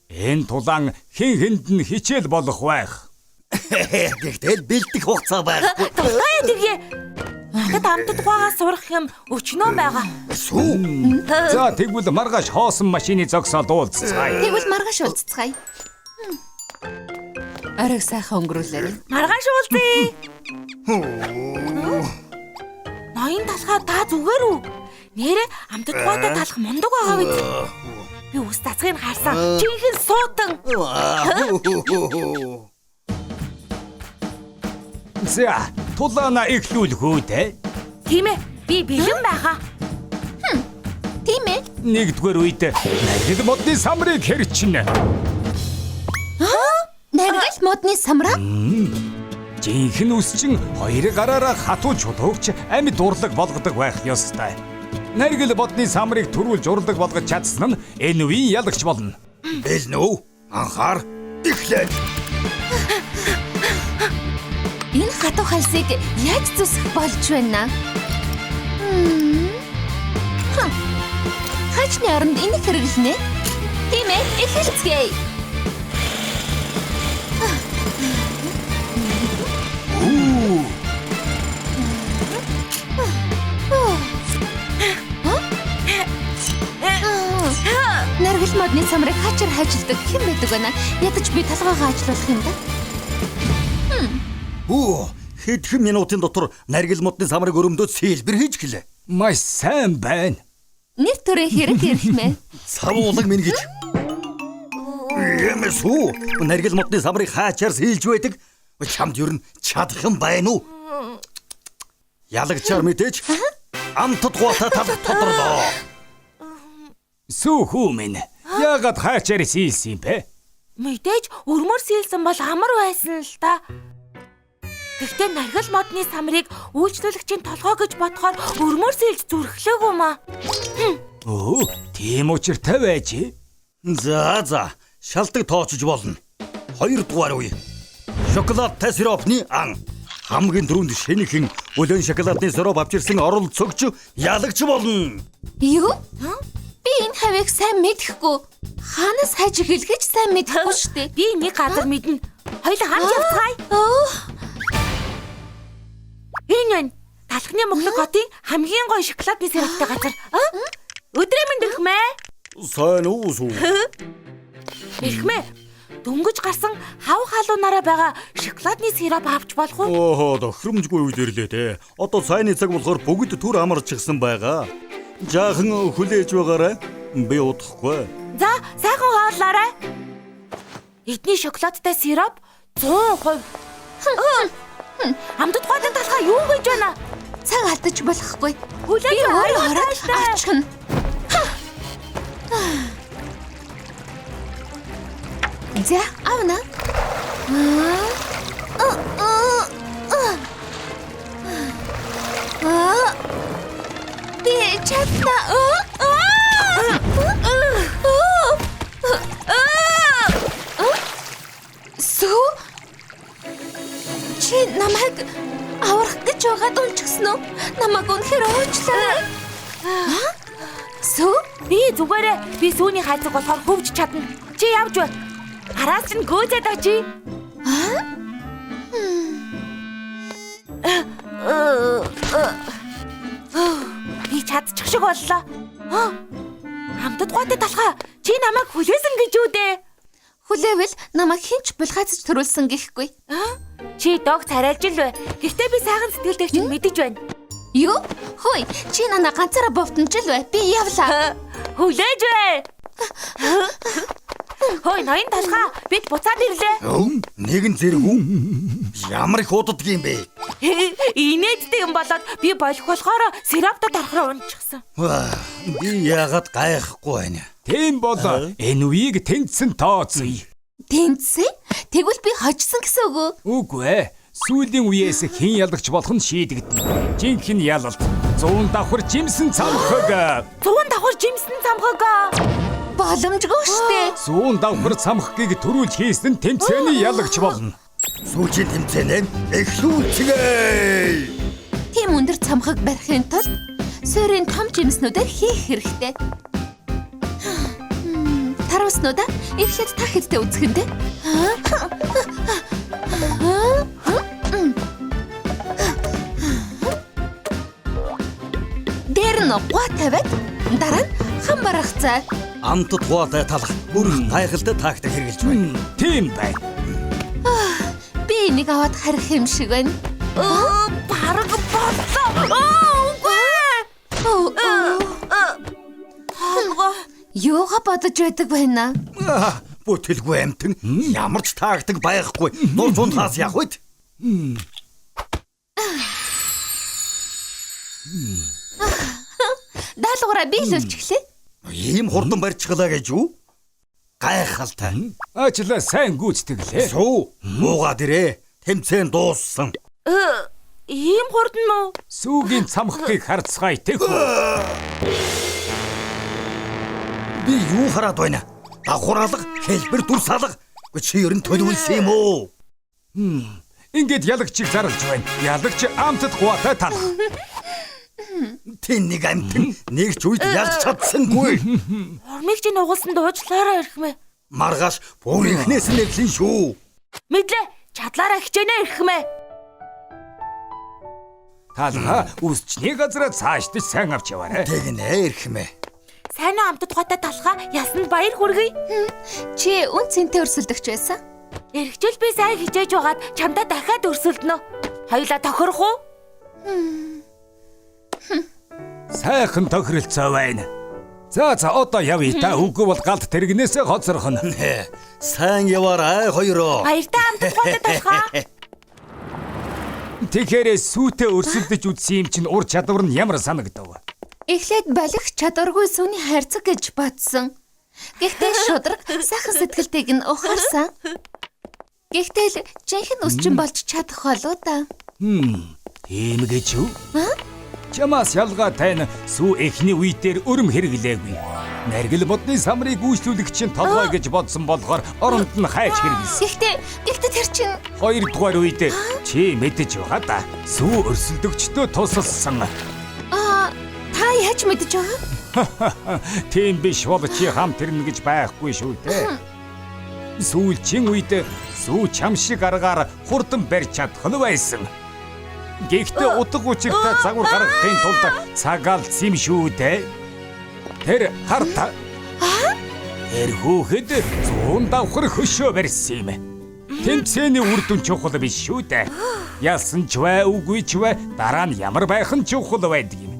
Энэ тулаан хэн хэнд нь хичээл болох байх. Гэхдээ бэлдэх хугацаа байхгүй. Тулгаа тэгээ. Надад амтдаггаагаас сурах юм өчнөө байгаа. Сүү. За тэгвэл маргааш хоосон машины зогсоод уулзцгаая. Тэгвэл маргааш уулзцгаая. Ариг сайхан өнгөрүүлээрэй. Маргааш уулзъя. Ноён талхаа та зүгээр үү? Нэрээ амтдаггаатай талах мундаг байгаа биз? Би ус тацхыг харсан. Жинхэнэ суутан. За тулаана эхлүүлэх үү те? Тийм ээ. Би бэлэн байгаа. Нэгдүгээр үед наргил модны самрыг хэрчнэ. Наргил модны самраа? Жинхэнэ үсчин хоёр гараараа хатуу чулуугч амьд урлаг болгодог байх ёстой. Наргил модны самрыг төрүүлж урлаг болгож чадсан нь энэ үеийн ялагч болно. Бэлнөө анхаар эхлэв. Энэ хатуу хальсыг яаж зүсэх болж байна? Хачны оронд энийг хэрэглэнэ. Тийм ээ, эхэлцгээе. Наргил модны самрыг хачаар хайчилдаг хэн байдаг вэ? Ядаж би талгаагаа ажиллуулах юм да? Хэдхэн минутын дотор наргил модны самрыг өрөмдөөд сэлбэр хийж гэлээ. Маш сайн байна. Нэр төрөө хэрэг ярихмэ? Савуулаг минь гэж. Ямэс үү? Наргил модны самрыг хаачаар сэлж байдаг. Чамд юу н чадах юм байна уу? Ялагчаар мэдээж амтд гуата тал тодорлоо. Сүүхүү минь. Яагаад хаачаар сийлсэн юм бэ? Мэдээж өрмөр сийлсэн бол амар байсан л та. Гэхдээ наргил модны самрыг үйлчлүүлэгчийн толгой гэж бодохоор өрмөр сийлж зүрхлээгүй маа. Оо, тийм учиртай байж. За, шалтгаан тоочж болно. 2 дугаар үе. Шоколадтай сиропны ан. Хамгийн дөрөнд шинэхэн өлөн шоколадны сироп авчирсан оролцогч ялагч болно. Юу? Би энэ хавийг сайн мэдэхгүй. Хаанаас хайж эхэлгэж сайн мэдэхгүй шүү дээ. Би нэг газар мэднэ. Хоёул хамт явцгаая. Энэ талхны Монголог хотын хамгийн гоё шоколадны сироптай газар. Өдрөө минь дэрхмээ. Сайн уусуу. Дэрхмээ. Дөнгөж гарсан хав халуунаараа байгаа шоколадны сироп авч болох уу? Оо, тохиромжгүй үед ирлээ те. Одоо сайны цаг болохоор бүгд түр амарчихсан байгаа. Жаахан хүлээж байгаарай. Би удахгүй. За, сайхан хооллоорой. Эдний шоколадтай сироп 100%. Амдд гоодын талхаа юу гэж байна? Цаг алдаж болохгүй. Хүлээж Би өөрөө аваад хараад тааштай. авчихна. За, авна. Би чадна. Сүү? Чи намайг аврах гэж байгаад унчихсан уу? Намайг үнэхээр уучлаарай. Сүү? Би зүгээрээ би сүүний хайцаг болохоор хөвж чадна. Чи явж бай. Араас чинь гөөзэд очие. Би чадчих шиг боллоо. Амтд гоодын талхаа чи намайг хүлээсэн гэж үү дээ. Хүлээвэл намайг хинч булгайцаж төрүүлсэн гэхгүй. Чи дог царайлж л бай. Гэхдээ би сайхан сэтгэлтэй чинь мэдэж байна. Юу? Хөөе, чи надаа ганцаараа бовтонч л бай. Би явлаа. Хүлээж бай. Хөөе, ноён талхаа бид буцаад ирлээ. Нэгэн зэрэг үү? Ямар их уддаг юм бэ? Инээдтэй юм болоод би болох болохоор сироптод орохоор унчихсан. Би яагаад гайхгүй байна? Тийм бол энэ үеийг тэнцсэн тооцъё. Тэнцээ? Тэгвэл би хожсон гэсэн үг үү? Үгүй ээ. Сүүлийн үеэс хэн ялагч болох нь шийдэгдэнэ. Жинхэнэ ялалт 100 давхар жимсэн цамхаг. 100 давхар жимсэн цамхаг. Боломжгүй штэ. 100 давхар цамхгийг төрүүлж хийсэн тэмцээний ялагч болно. Сүүлийн тэмцээнэ эхлүүлцгээе. Тийм өндөр цамхаг барихын тулд суурийн том жимснүүдээр хийх хэрэгтэй. Таруулснуудаа эхлээд та хэдтэй үзэх нь дээ. Дээр нь гоо тавиад дараа нь хам барахцаа. Амтд гуатай талах бүрх гайхалтай тактик хэрэгжилж байна. Тийм байна. Би энийг аваад харих юм шиг байна. Бараг боллоо. Юугаа бодож байдаг байна? Бүтэлгүй амтэн ямар ч тактик байхгүй. Нур зунтаас явах үед. Даалгавраа биелүүлчихлээ. ийм хурдан барьчихлаа гэж юу? Гайхалтай. Ажлаа сайн гүйцэтгэлээ. Сүү, муугаад ирээ. Тэмцээн дууссан. Ийм хурдан мó? Сүүгийн цамхгийг харцгаая тэхүү. Би юу хараад байна? Давхраалга, хэлбэр дүрс алга. Чи ер нь төлөвлөсөн юм уу? Ингээд ялагчийг зарлж байна. Ялагч амтд гуатай тал. Тэн нэг амтэн нэг ч үед ялж чадсангүй. Ормыг чинь угуулсан дуучлаараа ирхмэ. Маргааш бүр ихнээс нь нэрлэн шүү. Мэдлээ. Чадлаараа хичээнэ ирхмэ. Талга үсчний газараа цаашдаж сайн авч яваарэ. Тэгнэ ирхмэ. Сайн уу амтд гуатай талхаа ясанд баяр хүргэе. Чи үн цэнтэй өрсөлдөгч байсан? Эргчл би сайн хичээж байгаад чамдаа дахиад өрсөлдөнө. Хоёулаа тохирох уу? Сайхан тохиролцоо байна. За одоо явъя та. Үгүй бол галт тэрэгнээсээ хоцорхно. Сайн яваарай хоёроо. Баяртай амтд гуатай талхаа. Тэгэхээр сүүтэй өрсөлдөж үзсэн юм чинь ур чадвар нь ямар санагдав? Эхлээд балих чадваргүй сүний хайрцаг гэж бодсон. Гэхдээ шудраг сайхан сэтгэлтэйг нь ухаарсан. Гэхдээ л жинхэнэ үсчин болж чадах болоо да. Тийм гэж юу? Чамаас ялгаатай нь сүү эхний үе дээр өрөм хэрэглээгүй. Наргил бодны самрыг үйлчлүүлэгчийн толгой гэж бодсон болохоор оронд нь хайж хэрэглэсэн. Гэхдээ тэр чинь 2 дугаар үед чи мэдэж байгаа да. Сүү өрсөлдөгчдөө тусалсан. Та яаж мэдэж байгаа? Тийм биш бол чи хамт ирнэ гэж байхгүй шүү дээ. Сүүлчийн үед сүү чам шиг аргаар хурдан барьж чадах нь байсан. Гэхдээ утга учиртай загвар гаргахын тулд цаг алдсан юм шүү дээ. Тэр харта. Тэр хүүхэд 100 давхар хөшөө барьсан юм. Тэмцээний үр дүн чухал биш шүү дээ. Ялсан ч бай, үгүй ч бай, дараа нь ямар байх нь чухал байдаг юм.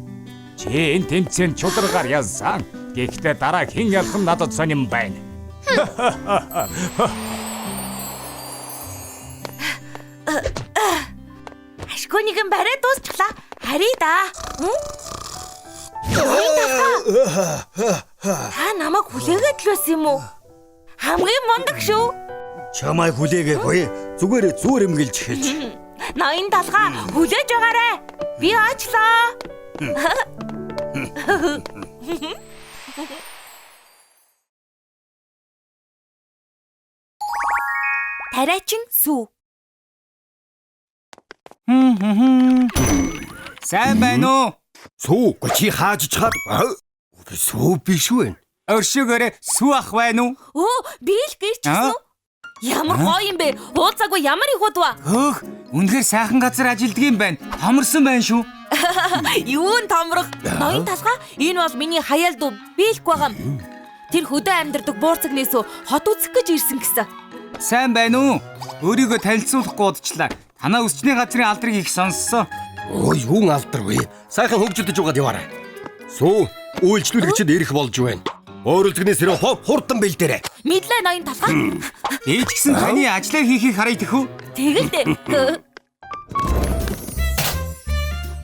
Чи энэ тэмцээнд чударгаар ялсан. Гэхдээ дараа хэн ялах нь надад сонирм байна. Ашгүй нэгэн барай дуусчлаа. Харъя да. Та намайг хүлээгээд л байсан юм уу? Хамгийн мундаг шүү. Чамайг хүлээгээгүй. Зүгээр эмгэлж хэлж. Ноён талхаа хүлээж байгаарэ. Би аачлаа. Тариачин сүү. Сайн байна уу? Сүү чи хааж чад. Сүү биш үү? Өршөөгөөрэ сүү ах байна уу? Өө, би л гэрчсэн үү? Ямар гоё юм бэ? Уулзаагүй ямар их удаа. Хөөх, үнэхээр сайхан газар ажилдаг юм байна. Томорсон байна шүү. Юун томрох? Ноён талхаа энэ бол миний хаяал дүү. Би л байгаа юм. Тэр хөдөө амьдардаг буурцагнээс хот үзэх гэж ирсэн гэсэн. Сайн байна уу? Өөрийгөө танилцуулахгүй удажлаа. Танаа өсчний газрын алдрыг их сонссон. Өө юун алдар вэ? Сайхан хөгжөлдөж угаад яваарай. Сүү үйлчлүүлэгчд ирэх болж байна. Өөрөлдгний сэрэн хурдан бэлдээрэй. Мэдлээ ноён талхаа. Би ч гэсэн таны ажлаа хийхийг харъя тэхүү. Тэгэлдэ.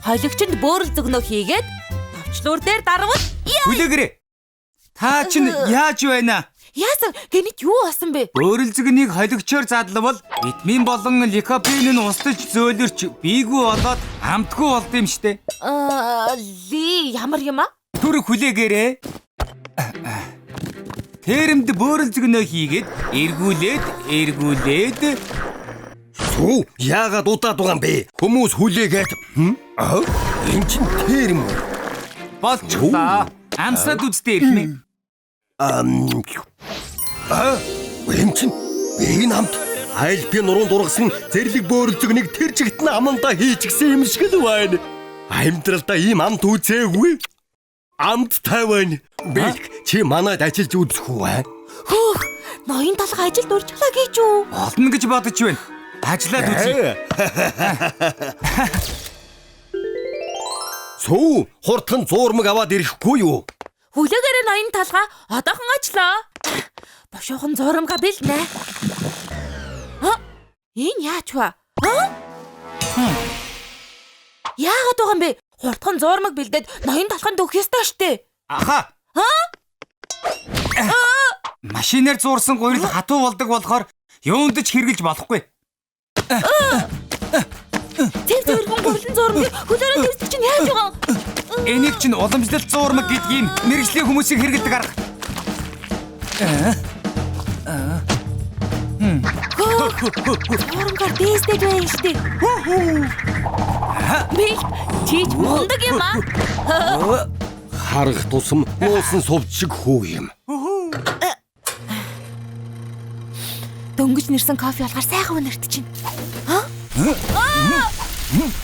Хологчинд бөөрөл зөгнөө хийгээд товчлуур дээр дарвал Хүлээгээрэй. Та чинь яаж байна? яасан гэнэт юу басан бэ? Бөөрөл зөгнийг хологчоор задлавал витамин болон ликопен нь устж зөөлөрч биегүү болоод амтгүй болд юм штэ. Ли ямар юм аа? Түр хүлээгээрэй. Тэрэнд бөөрөл зөгнөө хийгээд эргүүлээд Сүү яагаад удаад байгаа юм бэ? Хүмүүс хүлээгээд энэ чинь тэрэм. болчихлоо. Амсаад үзтээ ирхнэ. Энэ чинь энэ хамт айл би нуруунд ургасан зэрлэг бөөрөл зөгнийг тэр чигт нь амандаа хийчихсэн юм шиг л байна. Амьдралдаа ийм амт үзээгүй. Амт тавина. Бэлг чи манайд ажиллаж үзэх үү? Хөөх, ноён талхаа ажилд урьжглаа гэж үү? Олно гэж бодож байна. Ажиллаад үзье. Сүү хурдхан зуурмаг аваад ирэхгүй юу? Хүлээгээрээ ноён талхаа одоохон очлоо. Бошоохон зурамга бэлнэ. Энэ яач вэ? Яагаад байгаа юм бэ? Хурдхан зуурмаг бэлдээд ноён талханд өгөх ёстой штэ. Аха. Машинаар зуурсан гурил хатуу болдог болохоор юунд ч хэрглэж болохгүй. Тэр зөргөн гурлан зурмыг хөлөөрөө төрсөг чинь яаж байгаа? Энийг чинь уламжлалт зурмаг гэдэг юм мэрэгжлийн хүмүүсийг хэргэлдэг арга. Оронгаар дээстэй байна штэ. Би чийч мундаг юм аа. Харах тусам нуусан сувд шиг хүү юм. Дөнгөж нэрсэн кофе алгаар сайхан үнэрт чинь.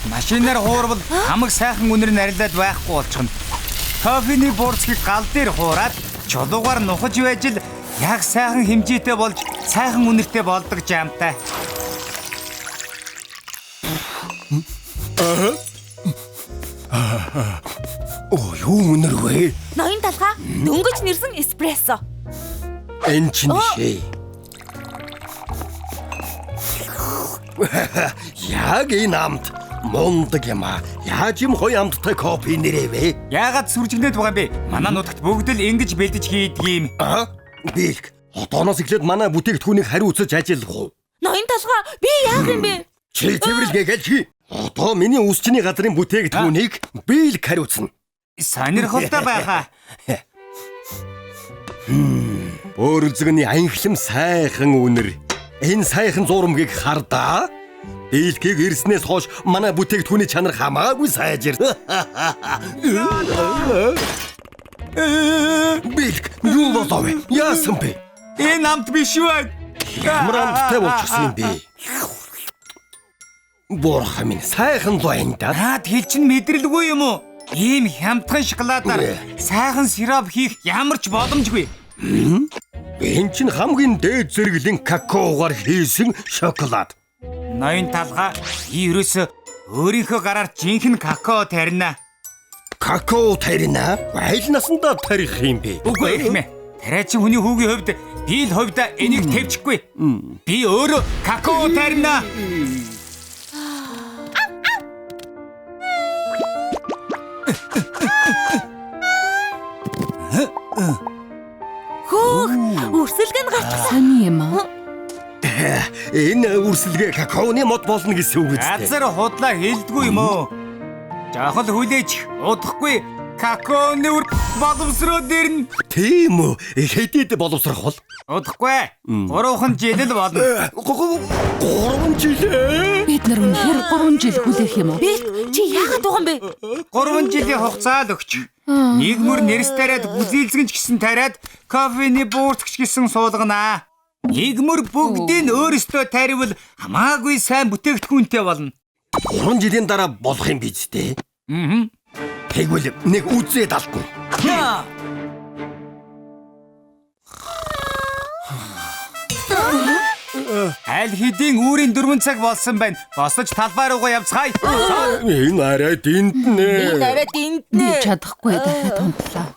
Машинаар хуурвал хамаг сайхан үнэр нарилаад байхгүй болчихно. Кофений бурцгийг гал дээр хуураад чулуугаар нухаж байж л яг сайхан хэмжээтэй болж сайхан үнэртэй болдог жамтай. Юу үнэр вэ? Ноён талхаа дөнгөж нэрсэн эспрессо. Энэ чинь шээ. Яг энэ амт мундаг юм аа. Яаж юм гоё амттай кофе нэрээ вэ? Яагаад сүржигнээд байгаа юм бэ? Манай нутагт бүгд л ингэж бэлдэж хийдэг юм. Бэлг. Одооноос эхлээд манай бүтээгдэхүүнийг хариу үзэж ажиллах уу? Ноён талхаа би яах юм бэ? Чи цэвэрлэгээ гэлж хий. Одоо миний үсчний газрын бүтээгдэхүүнийг бэлг хариуцна. Сонирхолтой байхаа. Өөрөлзгөний аянхлам сайхан үнэр. Энэ сайхан зурмгийг хардаа. Бэлгийг ирснээс хойш манай бүтээгдэхүүний чанар хамаагүй сайжир. Бэлг, юу болов вэ? Яасан бэ? Энэ амт биш үү? Ямар амттай болчихсон юм бэ? Бурхан минь сайхан лойн да. Тэгэл чин мэдрэлгүй юм уу? Ийм хямдхан шоколадаар сайхан сироп хийх ямар ч боломжгүй. Энэ чинь хамгийн дээд зэрэглэн какаогаар хийсэн шоколад. Ноён талхаа ерөөсө өөрийнхөө гараар жинхэнэ какао тарина. Какао тарина? Айл насандаа тарих юм бэ? Үгүй эхмэ. Тариачин хүний хүүгийн хувьд би л хувьдаа энийг тавьчихгүй. Би өөрөө какао тарина. Үрсэлгэн гарчихсан. Сони юм аа. Энэ үрсэлгээ какаоны мод болно гэсэн үг үстэй. Газар худлаа хэлдэггүй юм уу? Жахал хүлээж удахгүй какаоны үр боловсроо дэрнэ. Тийм үү? Хэдийд боловсрох бол? Удахгүй. 3 жил л болно. 3 жил. Бид нар үнэхээр 3 жил хүлээх юм уу? Би чи яагаад байгаа юм бэ? 3 жилийн хугацаа л өгч. Нэгмөр нэрс тариад бүзийлзгэнч гисэн тариад кофений буурцгч гисэн суулганаа. Нэгмөр бүгдийг өөрөөсөө таривал хамаагүй сайн бүтээгдэхүүнтэй болно. 3 жилийн дараа болох юм биз дээ. Тэгвэл нэг үзээд алдна. Аль хэдийн үүрийн 4 цаг болсон байна. Босож талбай руугаа явцгаая. Энэ арай динтнэ. Нараа динтнэ. Чадахгүй дахиад хондлоо.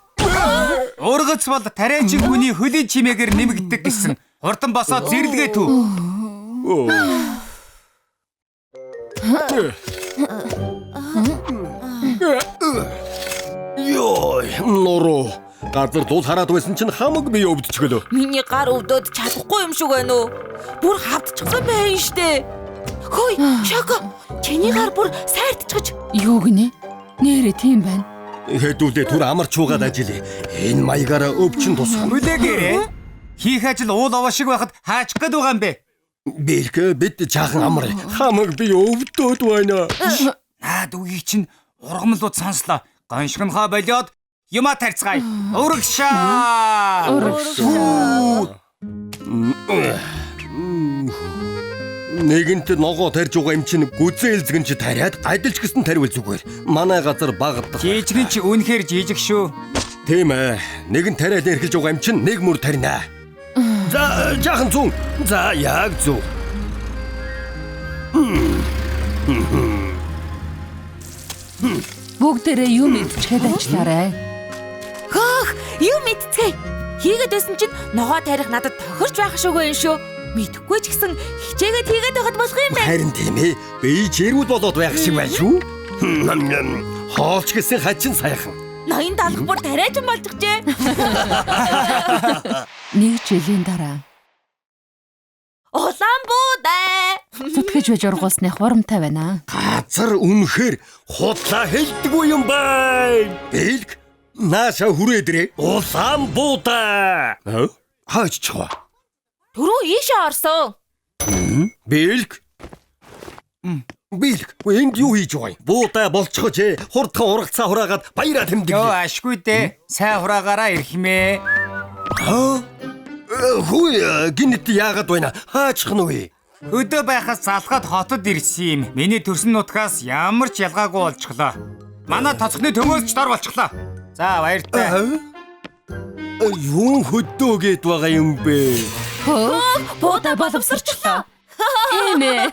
Ургац бол тариачин хүний хөлийн чимээгээр нэмэгддэг гэсэн. Хурдан босоод зэрлэгээ төв. Йой, нуруу. Газар дул хараад байсан чинь хамаг би өвдчихлөө. Миний гар өвдөд чадахгүй юм шиг байна уу? Бүр хавдчихсан байна штэ. Хөөе, Шоко. Чиний гар бүр сайртчихж. Юу гинэ? Нэрээ тийм байна. Хэдүүлээ түр амарч уугаад ажиллая. Энэ маягаараа өвчин тусах. Үлээгээрээ. Хийх ажил уул овоо шиг байхад хаачих гээд байгаа юм бэ? Бэлг бид жаахан амар. Хамаг би өвдөд байна. Наад үгийг чинь ургамлууд сонслоо. Гоншгонхоо болоод юма тарцгаая. Урагшаа. Нэгэнт ногоо тарж байгаа юм чинь гүзээлзгэн чи тариад адилч гэсэн таривал зүгээр. Манай газар багтдаг. Жижигэн чи үнэхээр жижиг шүү. Тийм ээ. Нэгэн тариад нэрхэлж байгаа юм чинь нэг мөр тарина. За жаахан зүүн. За яг зүү. Бүгдээрээ юу мэдчихэд ажиллаарай. Хөөх, юу мэдцгээе. Хийгээд байсан чинь ногоо тарих надад тохирч байх шүүгүй юм шүү. Мэдхгүй ч гэсэн хичээгээд хийгээд байхад болох юм байна. Харин тийм ээ. Би жиргүүл болоод байх шиг байна шүү. Хоолч гэсэн хачин сайхан. Ноён даалгавар тариачин болчихжээ. Нэг жилийн дараа Улаанбуудаа. зүтгэж байж ургуулсны хурамтай байна. Газар үнэхээр худлаа хэлдэггүй юм байна. Бэлг нааша хүрээдрээ. Улаанбуудаа. Хаач чаа. Түрүү ийшээ орсон. Бэлг. Бэлг, энд юу хийж байгаа юм? Буудаа болчихооч ээ. Хурдхан ургацаа хураагаад баяраа тэмдэг. Йоо ашгүй дээ. Сайн хураагаараа ирхмээ. Хөөе, гинэт яагаад байна? Хаачих нь вэ? Өдөө байхаас залхаад хотод ирсэн юм. Миний төрсөн нутгаас ямар ч ялгаагүй болчихлоо. Манай тоцхны төмөөс ч дор болчихлоо. За баяртай. Юу хөдөөгээд байгаа юм бэ? Буудаа боловсрчлаа. Тийм ээ.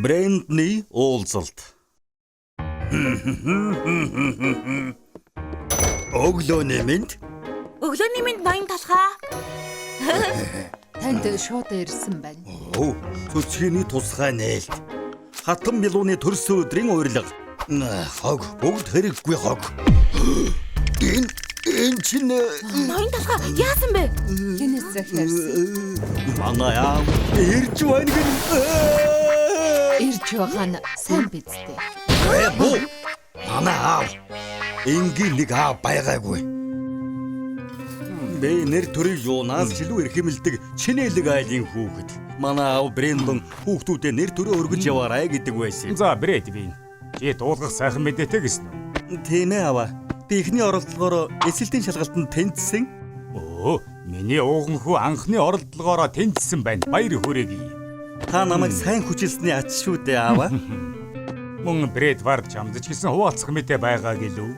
Брэндний уулзалт. Өглөөний мэнд. Өглөөний минь ноён талхаа. Танд шууд ирсэн байна. Цөцгийний тусгай нээлт. Хатан билууны төрсөн өдрийн урилга. Хог бүгд хэрэггүй хог. Энэ чинь Ноён талхаа яасан бэ? Хинээс захиарсан. манай яа ирж байна гэн. Ирж байгаа нь сайн бидтэй. Буу. Манай аав. Энгийн нэг аав байгаагүй. Бэ нэр төрийн юунаас ч илүү эрхэмэлдэг чинэлэг айлын хүүхэд. Манай аав Брэндон хүүхдүүдэд нэр төрөө өргөж яваарай гэдэг байсан. За Брэд би. Чи дуулгах сайхан мэдээтэй гэсэн үү? Тийм ээ аваа. Би ихний оролдлогоор эсэлтийн шалгалтанд тэнцсэн. Миний ууган хүү анхны оролдлогоороо тэнцсэн байна. Баяр хүрээе. Та намайг сайн хүчилсний ач шүү дээ аваа. Мөн Брэд Вард чамдж гисэн хуваалцах мэдээ байгаа гэлөө.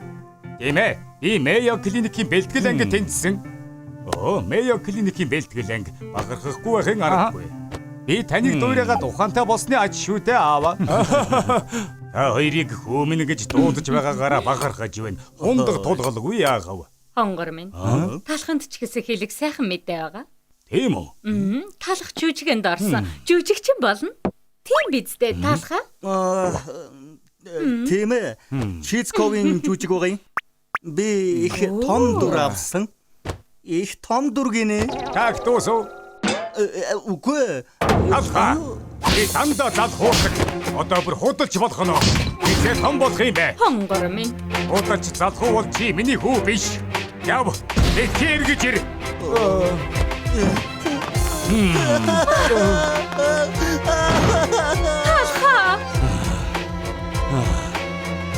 Тийм ээ. Би Мэйо клиникийн бэлтгэл ангид тэнцсэн. Мэйо клиникийн бэлтгэл анги бахархахгүй байхын аргагүй. Би таныг дуурайгаад ухаантай болсны ач шүү дээ аваа. Та хоёрыг хүмүн гэж дуудаж байгаагаараа бахархаж байна. Хундаг тулгалгүй яагав. Хонгор минь. Талханд ч гэсэн хэлэг сайхан мэдээ байгаа. Тийм үү? Талах жүжигэнд орсон. Жүжигчин болно. Тийм бидтэй талхаа. Тийм ээ. Чизковын жүжиг байгаа юм. Би их том дүр авсан. Их том дүр гинэ. Так дуусав. Үгүй. Алха. Би дандаа зал хуурдаг. Одоо бүр худалч болох нь. Би том болох юм бэ. Хонгор минь. Худалч зал хуул чи миний хүү биш. Яв. Тэгэр гэж ир. Талхаа.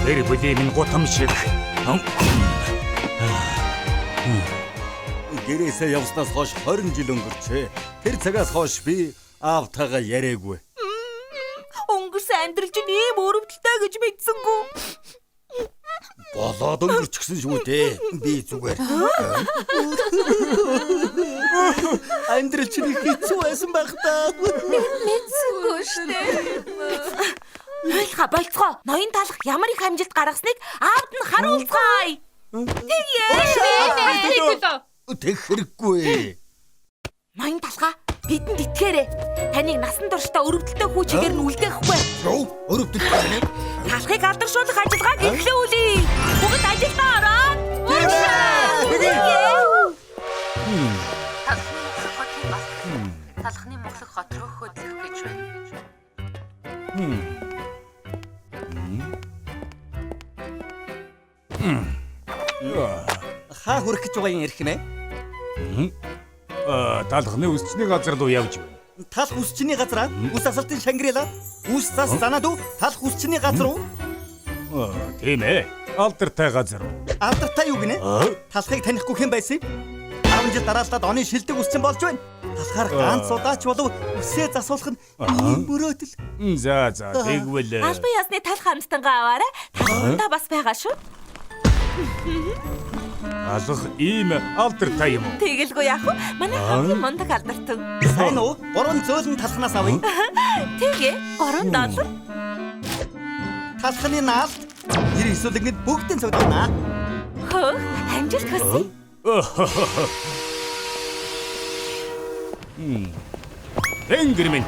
Тэр бүлий минь гутам шиг. Гэрээсээ явснаас хойш 20 жил өнгөрчээ. Тэр цагаас хойш би аавтайгаа яриаггүй. Өнгөрсөн амьдрал чинь ийм өрөвдөлтэй гэж мэдсэнгүү. Болоод өнгөрчихсөн шүү дээ. Би зүгээр. Амьдрал чинь их хэцүү байсан байх та. Мэдсэнгүү штэ. Байлха болцгоо. Ноён талах ямар их амжилт гаргасныг аавд нь харуулцгаая. Тэг хэрэггүй. Ноён талхаа бидэнд итгээрэй. Таныг насан туршдаа өрөвдөлтөй хүүчигээр нь үлдээхгүй. Юу? Өрөвдөлтэй. Талхыг алдаршуулах ажиллагааг эхлүүлье. Бүгд ажилдаа ороод. Талхны моглог хот руу хөдлөх гэж байна. Хаа хүрэх гэж байгаа юм эрхнэ? Талхны үсчний газар руу явж байна. Талх үсчний газраа? Үс асалтын Шангрила? Үс зас занааду талх үсчний газар уу? Тийм ээ. Алдартай газар. Алдартай юу гинэ? Талхыг танихгүй хэн байсан юм? 10 жил дараалаад оны шилдэг үсчин болж байна. Талхаар ганц удаач болов үсээ засуулах нь ийм мөрөөдөл. За тэгвэл Албан ёсны талх хамтангаа аваарай. Талхандаа бас байгаа шүү. алах ийм алдартай юм уу? Тэгэлгүй яах вэ? Манай хамгийн мундаг алдартай. Сайн уу? 3 зөөлөн талхнаас авъя. Тэгээ $3. Талхны наалт 99 ингээд бүгдийн цогдоно. Хөө, амжилт хүсье. Тэнгэр минь.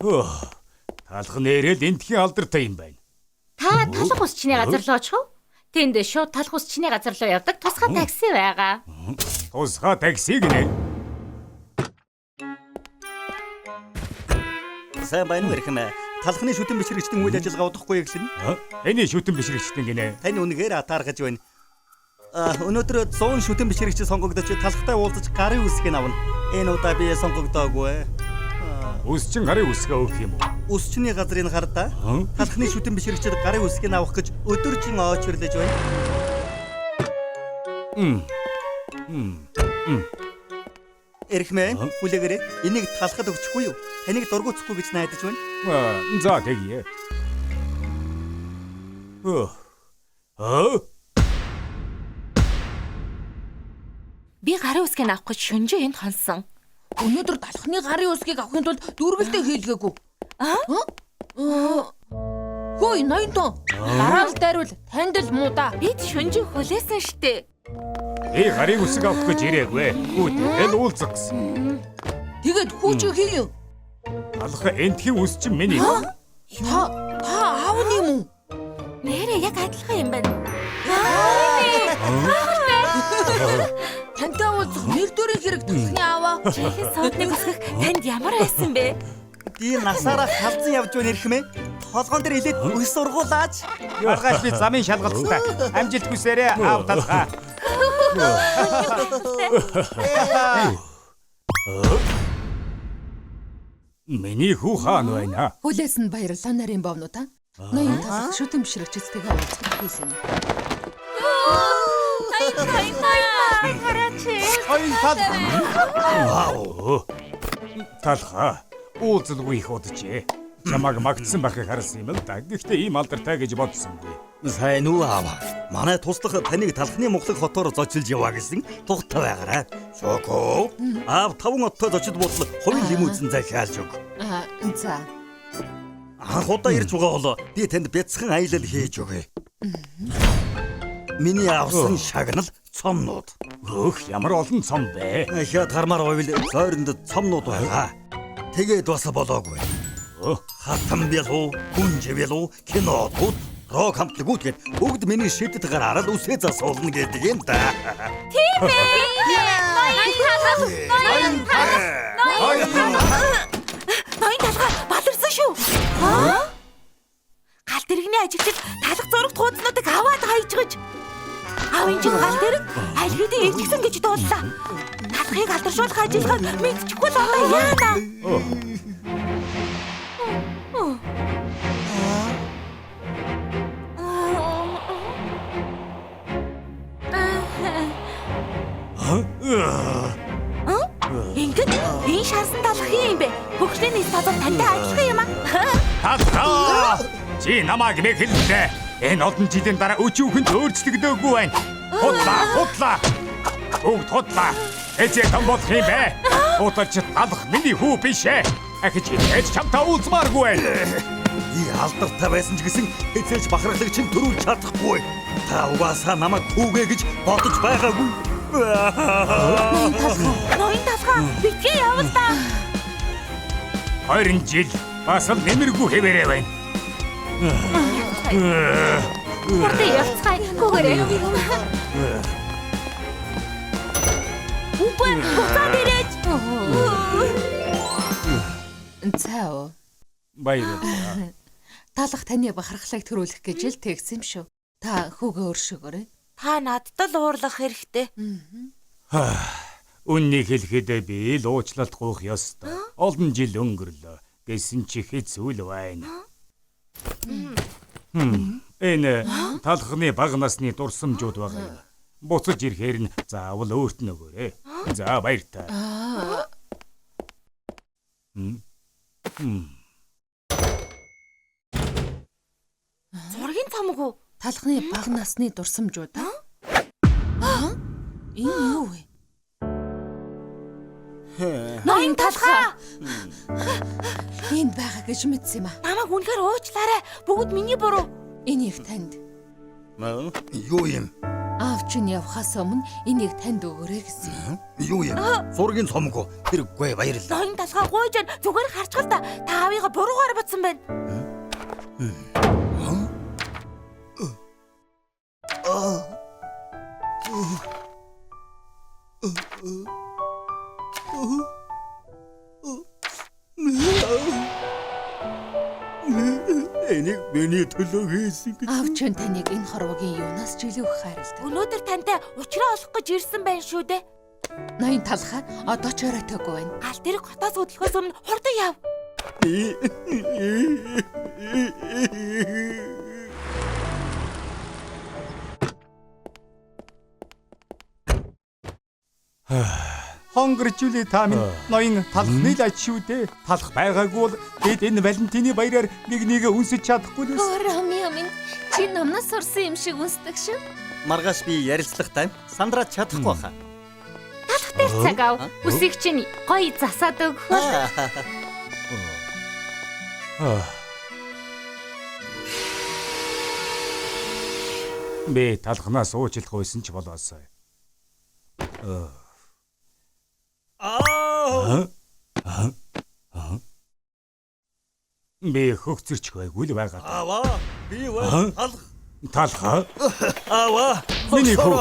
Талх нэрэл энтхийн алдартай юм байна. Та Та талх ус чиний газар руу очих уу? Тэнд шууд талх ус чиний газар руу явдаг тусгай такси байгаа. Тусгай такси гинэ. Сайн байна уу эрхэм? Талхны шүтэн бишрэгчдийн үйл ажиллагаа удахгүй гэхлэн. Эний шүтэн бишрэгчдэн гинэ. Таны үнэхээр атааргаж байна. Өнөөдөр 100 шүтэн бишрэгч сонгогдож талхтай уулзаж гарын үсгийг авна. Энэ удаа би сонгогдоогүй. Үсчин гарын үсгээ өгөх юм уу? Үсчний газрын хардаа талхны шүтэн бишрэгчд гарын үсгийг авах гэж өдөржин очирлаж байна. Эрхмэн хүлээгээрэй. Энийг талхад өгчихгүй юу? Таныг дургуутсахгүй гэж найдаж байна. За тэгье. Би гарын үсгийг авах гэж шөнжөө энд хонсон. Өнөөдөр талхны гарын үсгийг авахын тулд дүүргэлтэй хийлгээгүй. Хөөе, ноёнтон. Дараал дайрвал танд л муу да. Бид шөнжөө хүлээсэн штэ. Гарын үсэг авах гэж ирээгүй. Гүтэл уулзах гэсэн. Тэгээд хүүч хийе. Алха энтхийн үс чинь миний. Та аав нь юм уу? Нэрээ яг адилхан юм байна. Тантай уулзах нэг дөрөв хэрэг талхны ааваа. Чихэн содныг өсгөх танд ямар байсан бэ? Би насаараа халзан явж байна эрхмээ. Толгоон дээр илээд өс сургуулаач. Маргааш би замын шалгалттай. Амжилт хүсээрэй аав талхаа. Миний хүү хаан байна. Хүлээсэн баярлалаа нарийн бовнуудаа. Ноён талх шүтэн бишрэгчдтэйгээ уулзах хийсэн. Талха. Уулзалгүй их удажээ. Чамаг магтсан байхыг харсан юм л да. Гэхдээ ийм алдартай гэж бодсонгүй. Сайн уу аав? Манай туслах таныг талхны Монголыг хотоор зочилж яваа гэсэн тухтай байгаарай. Шоко. Аав 5 оттой зочид буудлаа хоёул лимузин захиалж өг. За. Анх удаа ирж байгаа бол би танд бяцхан аялал хийж өгье. Миний авсан шагнал цомнууд. Ямар олон цом бэ? Хят гармаар ойвол зойронд цомнууд байгаа. Тэгээд бас болоогүй. Хатан бялуу, гүнж бялуу, кинотууд, рок хамтлагууд гээд бүгд миний шидэд гараад үсээ засуулна гэдэг юм да. Тийм ээ. Ноён талхаа баларсан шүү. Гал дэргэний ажилчид талх зурагт хуудаснуудыг аваад хайжгаж. Аавын чинь гал дэрэг альбидийн ээлжсэн гэж дууллаа. Талхыг алдаршуулах ажиллагааг мэдчихгүй л одоо яана. Ингээд энэ шансан талах юм бэ? Хөгшлийн нийс тазар тантай ажиллах юм аа. Талха! Чи намайг мэхэлдэ. Энэ олон жилийн дараа өчүүхэнд өөрчлөгдөөгүй байна. Худлаа. Худлаа. Эцэг том болох юм бэ? Утарч талах миний хүү биш ээ. Ахиж ээж чамтай уулзмааргүй байна. Би алдартай байсан ч гэсэн эцээж бахархлагч нь төрүүлж чадахгүй. Та угаасаа намайг хүүгээ гэж бодож байгаагүй. Ноён талхаа битгий явуулдаа. 20 жил бас л нэмэргүй хэвээрээ байна. Хүртэ явцгаая. Гүгээрээ. Үгүй буцаад ирээч. Цао. Баярлалаа. Талх таны бахархлыг төрүүлэх гэж л тэгсэн юм шүү. Та хүүгээ өршөөгөөрэй. Та надад л уурлах хэрэгтэй. Үннийг хэлэхэд би л уучлалт гуйх ёстой. Олон жил өнгөрлөө. Гэсэн чи хэцүү л байна. Энэ талхны бага насны дурсамжууд байгаа. Буцаж ирэхээр нь заавал өөрт нь өгөөрэй. За баяртай. Зургийн цамгүй. Талхны бага насны дурсамжууд аа? Энэ юу вэ? Ноён талхаа. Энд байгаа гэж мэдсэн юм аа. Намайг үнэхээр уучлаарай. Бүгд миний буруу. Энийг танд. Юу юм? Аав чинь явхаас өмнө энийг танд өгөөрэй гэсэн юм. Юу юм? Зургийн цомгүй. Хэрэггүй баярлалаа. Ноён талхаа гуйж зүгээр харчгал та. Та аавыгаа буруугаар бодсон байна. төлөө хийсэн гэж. Аав чинь таныг энэ хорвогийн юунаас ч илүү хайрладаг. Өнөөдөр тантай уулзраа олох гэж ирсэн байна шүү дээ. Ноён талхаа одоо ч оройтойгүй байна. Гал дэрэг хотоос хөдлөхөөс өмнө хурдан яв. Хонгоржүлээ та минь ноён талхны л аж шүү дээ. Талх байгаагүй бол бид энэ Валентины баяраар нэг үнсэж чадахгүй лээс. Ромео минь чи намнаас сурсан юм шиг үнсдэг шүү. Маргааш би ярилцлах тайм сандраад чадахгүй баха. Талх дээр цаг ав. Үсийг чинь гоё засаад өгвөл. Би талхнаас уучлах байсан ч болоосой. Би хөгцөрч байггүй л байгаа. Аваа. Би вэ талх. Талха. Аваа. Миний хүү.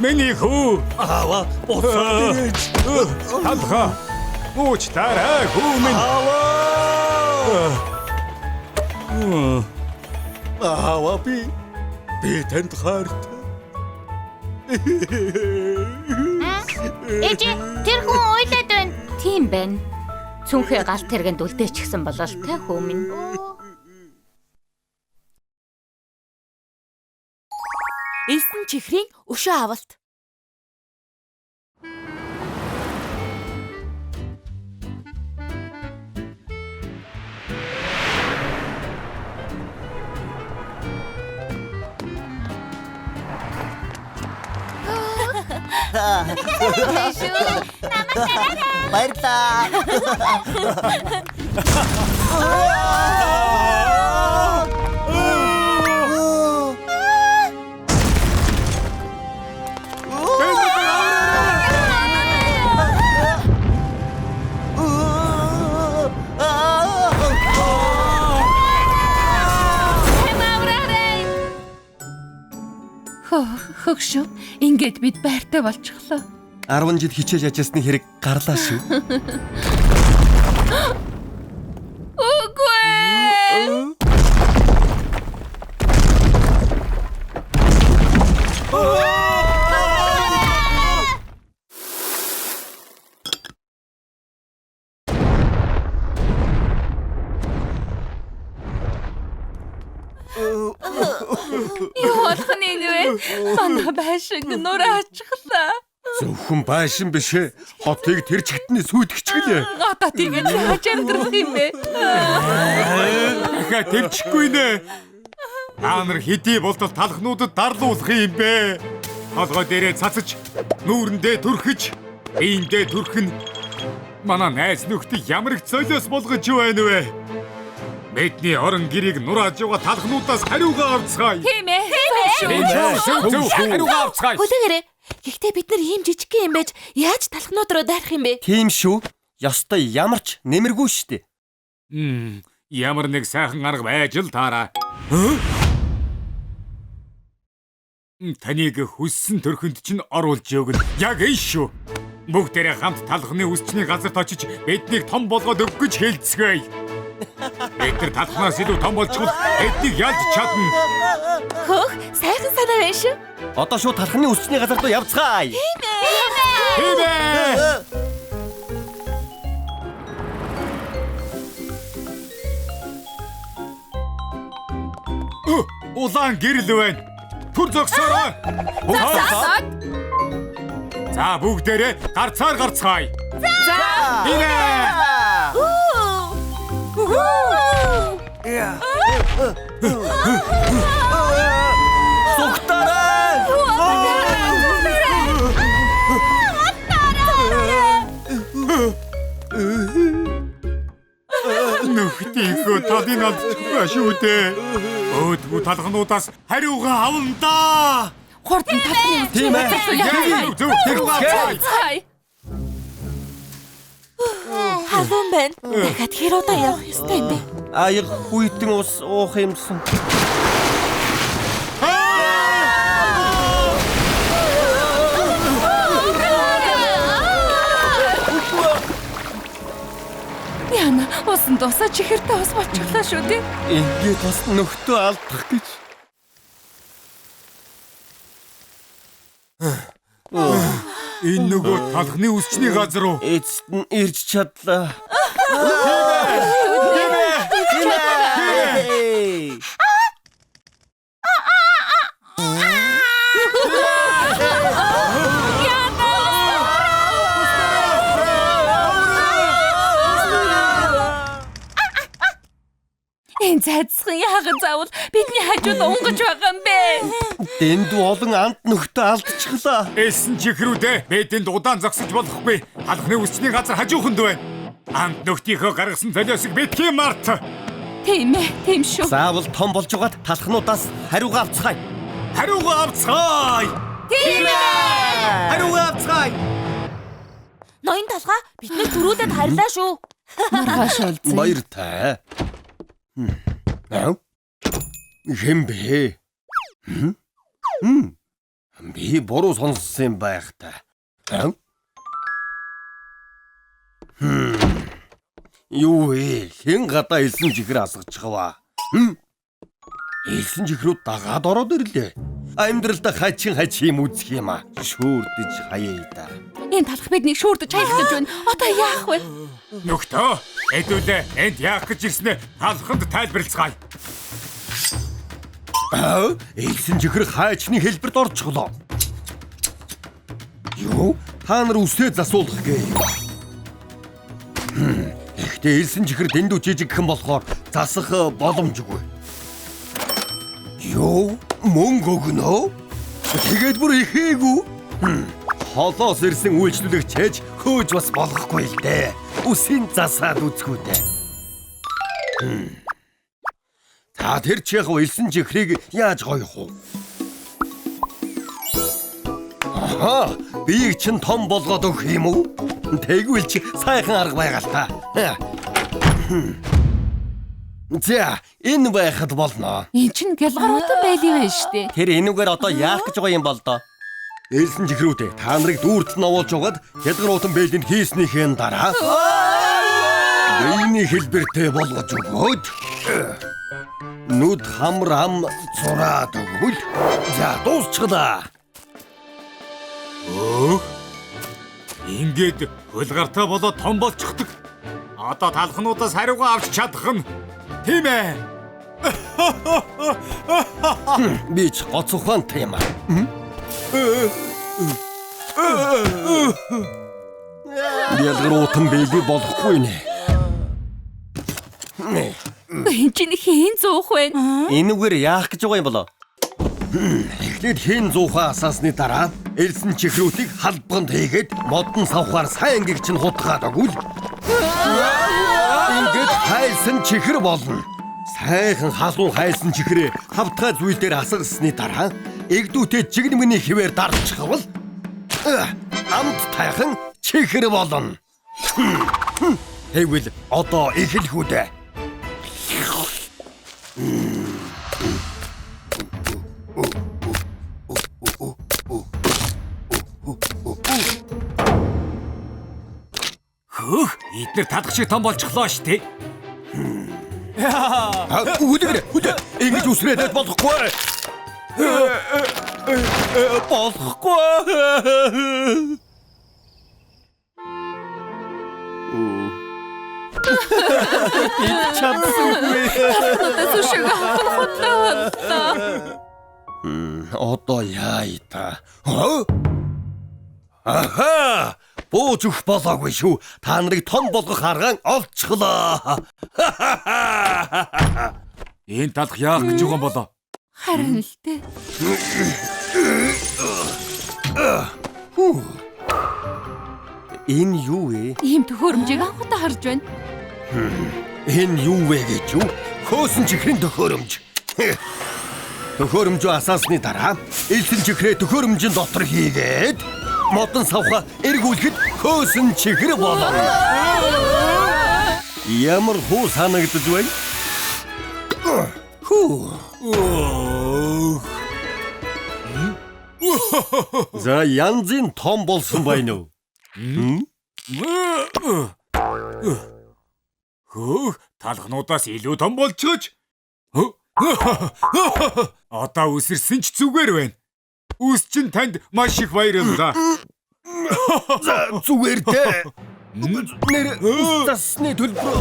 Миний хүү. Аваа. Буцаад ирээч. Талха. Уучлаарай хүү минь. Аваа би танд хайртай. Ээж тэр хүн ойлоод байна. Тийм байна. Цүнхээ галт тэргэнд үлдээчихсэн болол тэ хүү минь. Элсэн чихрийн өшөө авалт. Баярлаа. Хөгшөө, ингээд бид байртай болчихлоо. 10 жил хичээж ажилласны хэрэг гарлаа шүү. Үгүй. Юу болох нь вэ? Манай байшин нураачихлаа. Зөвхөн байшин биш ээ. Хотыг тэр чигтний сүйтгэжгэлээ. Одоо тэгээд яаж амьдрах юм бэ? Ахаа тэмчихгүй нэ. Та нар хэдий болтол талхнуудад дарлуулах юм бэ? Толгой дээрээ цацаж, нүүрэндээ түрхэж, биендээ түрхэн. Манай найз нөхдөд ямар их золиос болгож байна вэ? Бидний орон гэрийг нурааж байгаа талхнуудаас хариугаа авцгаая. Тийм ээ. Хариугаа авцгаая. Хүлээгээрэй. Гэхдээ бид нар ийм жижиг юм байж яаж талхнууд руу дайрах юм бэ? Тийм шүү. Ёстой ямар ч нэмэргүй штэ. Ямар нэг сайхан арга байж л таараа. Таныг хүссэн төрхөнд чинь оруулж өгнө. Яг энэ шүү. Бүгдээрээ хамт талхны үсчний газарт очиж биднийг том болгоод өгөх гэж хэлцгээе. Бид нар талхнаас илүү том болчихвол эднийг ялж чадна. Хөөх, сайхан санаа байна шүү. Одоо шууд талхны үсчний газар руу явцгаая. Тийм ээ. Улаан гэрэл байна. Түр зогсоорой. За бүгдээрээ гарцаар гарцгаая. За. Тийм ээ. Нөхдийнхөө талын алдчихгүй шүү дээ. Өөдгүү талхнуудаас хариугаа авна да. Хурдан талхны Тийм ээ. Халуун байна. Дахиад хэр удаа явах ёстой юм бэ? Аяг хүйтэн ус уух юмсан. Яна усан дусаа чихэртэй ус болчихлоо шүү дээ. Ингээд бас нөхдөө алдах гэж. Энэ нөгөө талхны үсчний газар уу? Эцэст нь ирж чадлаа. Энэ цайцсан яагаад заавал бидний хажууд унгаж байгаа юм бэ? Дэнд олон амт нөхдөө алдчихлаа. Элсэн чихрүүдээ бэдэнд удаан зогсож болохгүй. Талхны үсчний газар хажууханд байна. Амт нөхдийнхөө гаргасан золиосыг битгий март. Тийм ээ, тийм шүү. Заавал том болж байгаад талхнуудаас хариугаа авцгаая. Хариугаа авцгаая. Тийм ээ. Хариугаа авцгаая. Ноён талхаа биднэр дөрүүдэд харьлаа шүү. Маргааш олзъя. Баяртай. Хэмбэ? Би буруу сонссон байх та. Юу вэ? Хэн гадаа элсэн чихэр асгаж хаваа? Элсэн чихрүүд дагаад ороод ирлээ. Амьдралдаа хачин юм үзэх юм аа. Шүүрдэж хаяа да. Энэ талх биднийг шүүрдэж хаях гэж байна. Одоо яах вэ? Нөхдөө, эдүүлээ энд яах гэж ирснэ? Талханд тайлбарлацгаая. Элсэн чихэр хайчны хэлбэрт орчихлоо. Юу? Та нар үсээ засуулах гээ. Гэхдээ элсэн чихэр дэндүү жижигхэн болохоор засах боломжгүй. Юу? Мөнгө өгнө? Тэгээд бүр ихээгүй. Холоос ирсэн үйлчлүүлэгч чэж хөөж бас болохгүй л дээ. Үсийн засаад үзгүй дээ. Та тэр чих элсэн чихрийг яаж гоёх вэ? Аха, би чинь том болгоод өгөх юм уу? Тэгвэл чи сайхан арга байгаа л та. За, энэ байхад болно. Эн чинь гялгаруудан байлын байна штэ. Тэр энүүгээр одоо яах гэж байгаа юм бол доо? Элсэн чихрүүдээ та нарыг дүүртэн овоолж угаад хялгаруудан бэлэнд хийснийхээ дараа биений хэлбэртэй болгож өгөөд нүд хамар ам зураад өгвөл за дуусчихлаа. Ингээд хөлгартай болоод том болчихдаг. Одоо талхнуудаас хариугаа авч чадах нь тийм ээ. Би ч гоц ухаантай юм аа. Ялгаруудан бэлий болохгүй нэ. Эн чинь хэн зуух вэ? Энэгээр яах гэж байгаа юм болоо? Эхлээд хэн зуухаа асаасны дараа элсэн чихрүүдийг халбганд хийгээд модон савхаар сайн гэгч нь хутгаад өгвөл ингээд хайлсан чихэр болно. Сайхан халуун хайлсан чихрээ хавтгай зүйл дээр асгасны дараа эгдүүтэй жигнэмний хിവэр дарчихвал амт тайхан чихэр болно. Хэвэл одоо эхлэх үү дээ. Эдгээр талх шиг том болчихлоо штэ. Үдээ ингэж үсрээд болохгүй. Болохгүй. Чадсангүй. Сүшиг хатаа. Одоо яа та. Аха! Бууж өгөх болоогүй шүү. Та нарыг том болгох аргаан олцглоо. Энэ талх яах гэж байгаа юм болоо? Харин л дээ. Энэ юу вэ? Ийм төхөөрөмжийг анхудаа харж байна. Энэ юу вэ гэж юу? Хөөсөн чихрийн төхөөрөмж. Төхөөрөмжөө асаасны дараа элсэн чихрээ төхөөрөмжийн дотор хийгээд модон савха эргүүлэхэд хөөсөн чихэр болно. Ямар хуу санагдаж байна? За янзын том болсон байна уу? Хөөх, талхнуудаас илүү том болчихож. Одоо үсэрсэн ч зүгээр байна. Үс чинь танд маш их баярлалаа. Зүгээр дээ. Нэр засны төлбөр.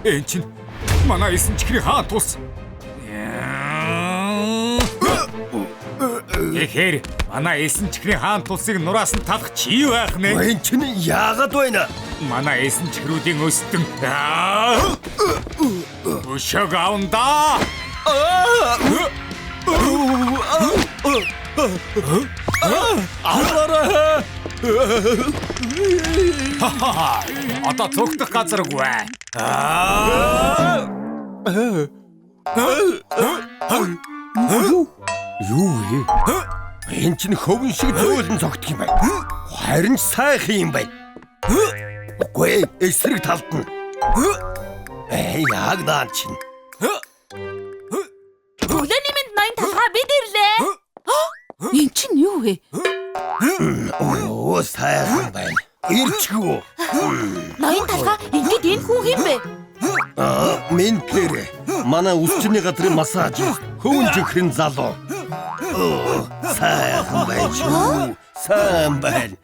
Энд чинь манай эсэн чихрийн хаан тус. Тэгэхээр манай эсэн чихрийн хаан тусыг нураас нь талах чи байх нэ? Энд чинь яагаад байна? Манай эсэн чихрүүдийн өстөн. Өшөг аунда. Аваараа. Одоо цогтох газаргүй. Юу вэ? Энд чинь хөвөн шиг зөөлөн цогтох юм байна. Харин сайхан юм байна. Үгүй эсрэг талд нь. Яг наа чинь. Өглөөний минь ноён талхаа бид ирлээ. Эн чинь юу вэ? Оо сайхан байна. Ирчгүү. Ноён талхаа ингээд энэ хүн хэм бэ? Ментлэр манай үсчний газрын массаж хөвөн чихрэн залуу. Сайхан байж. Сайн байна.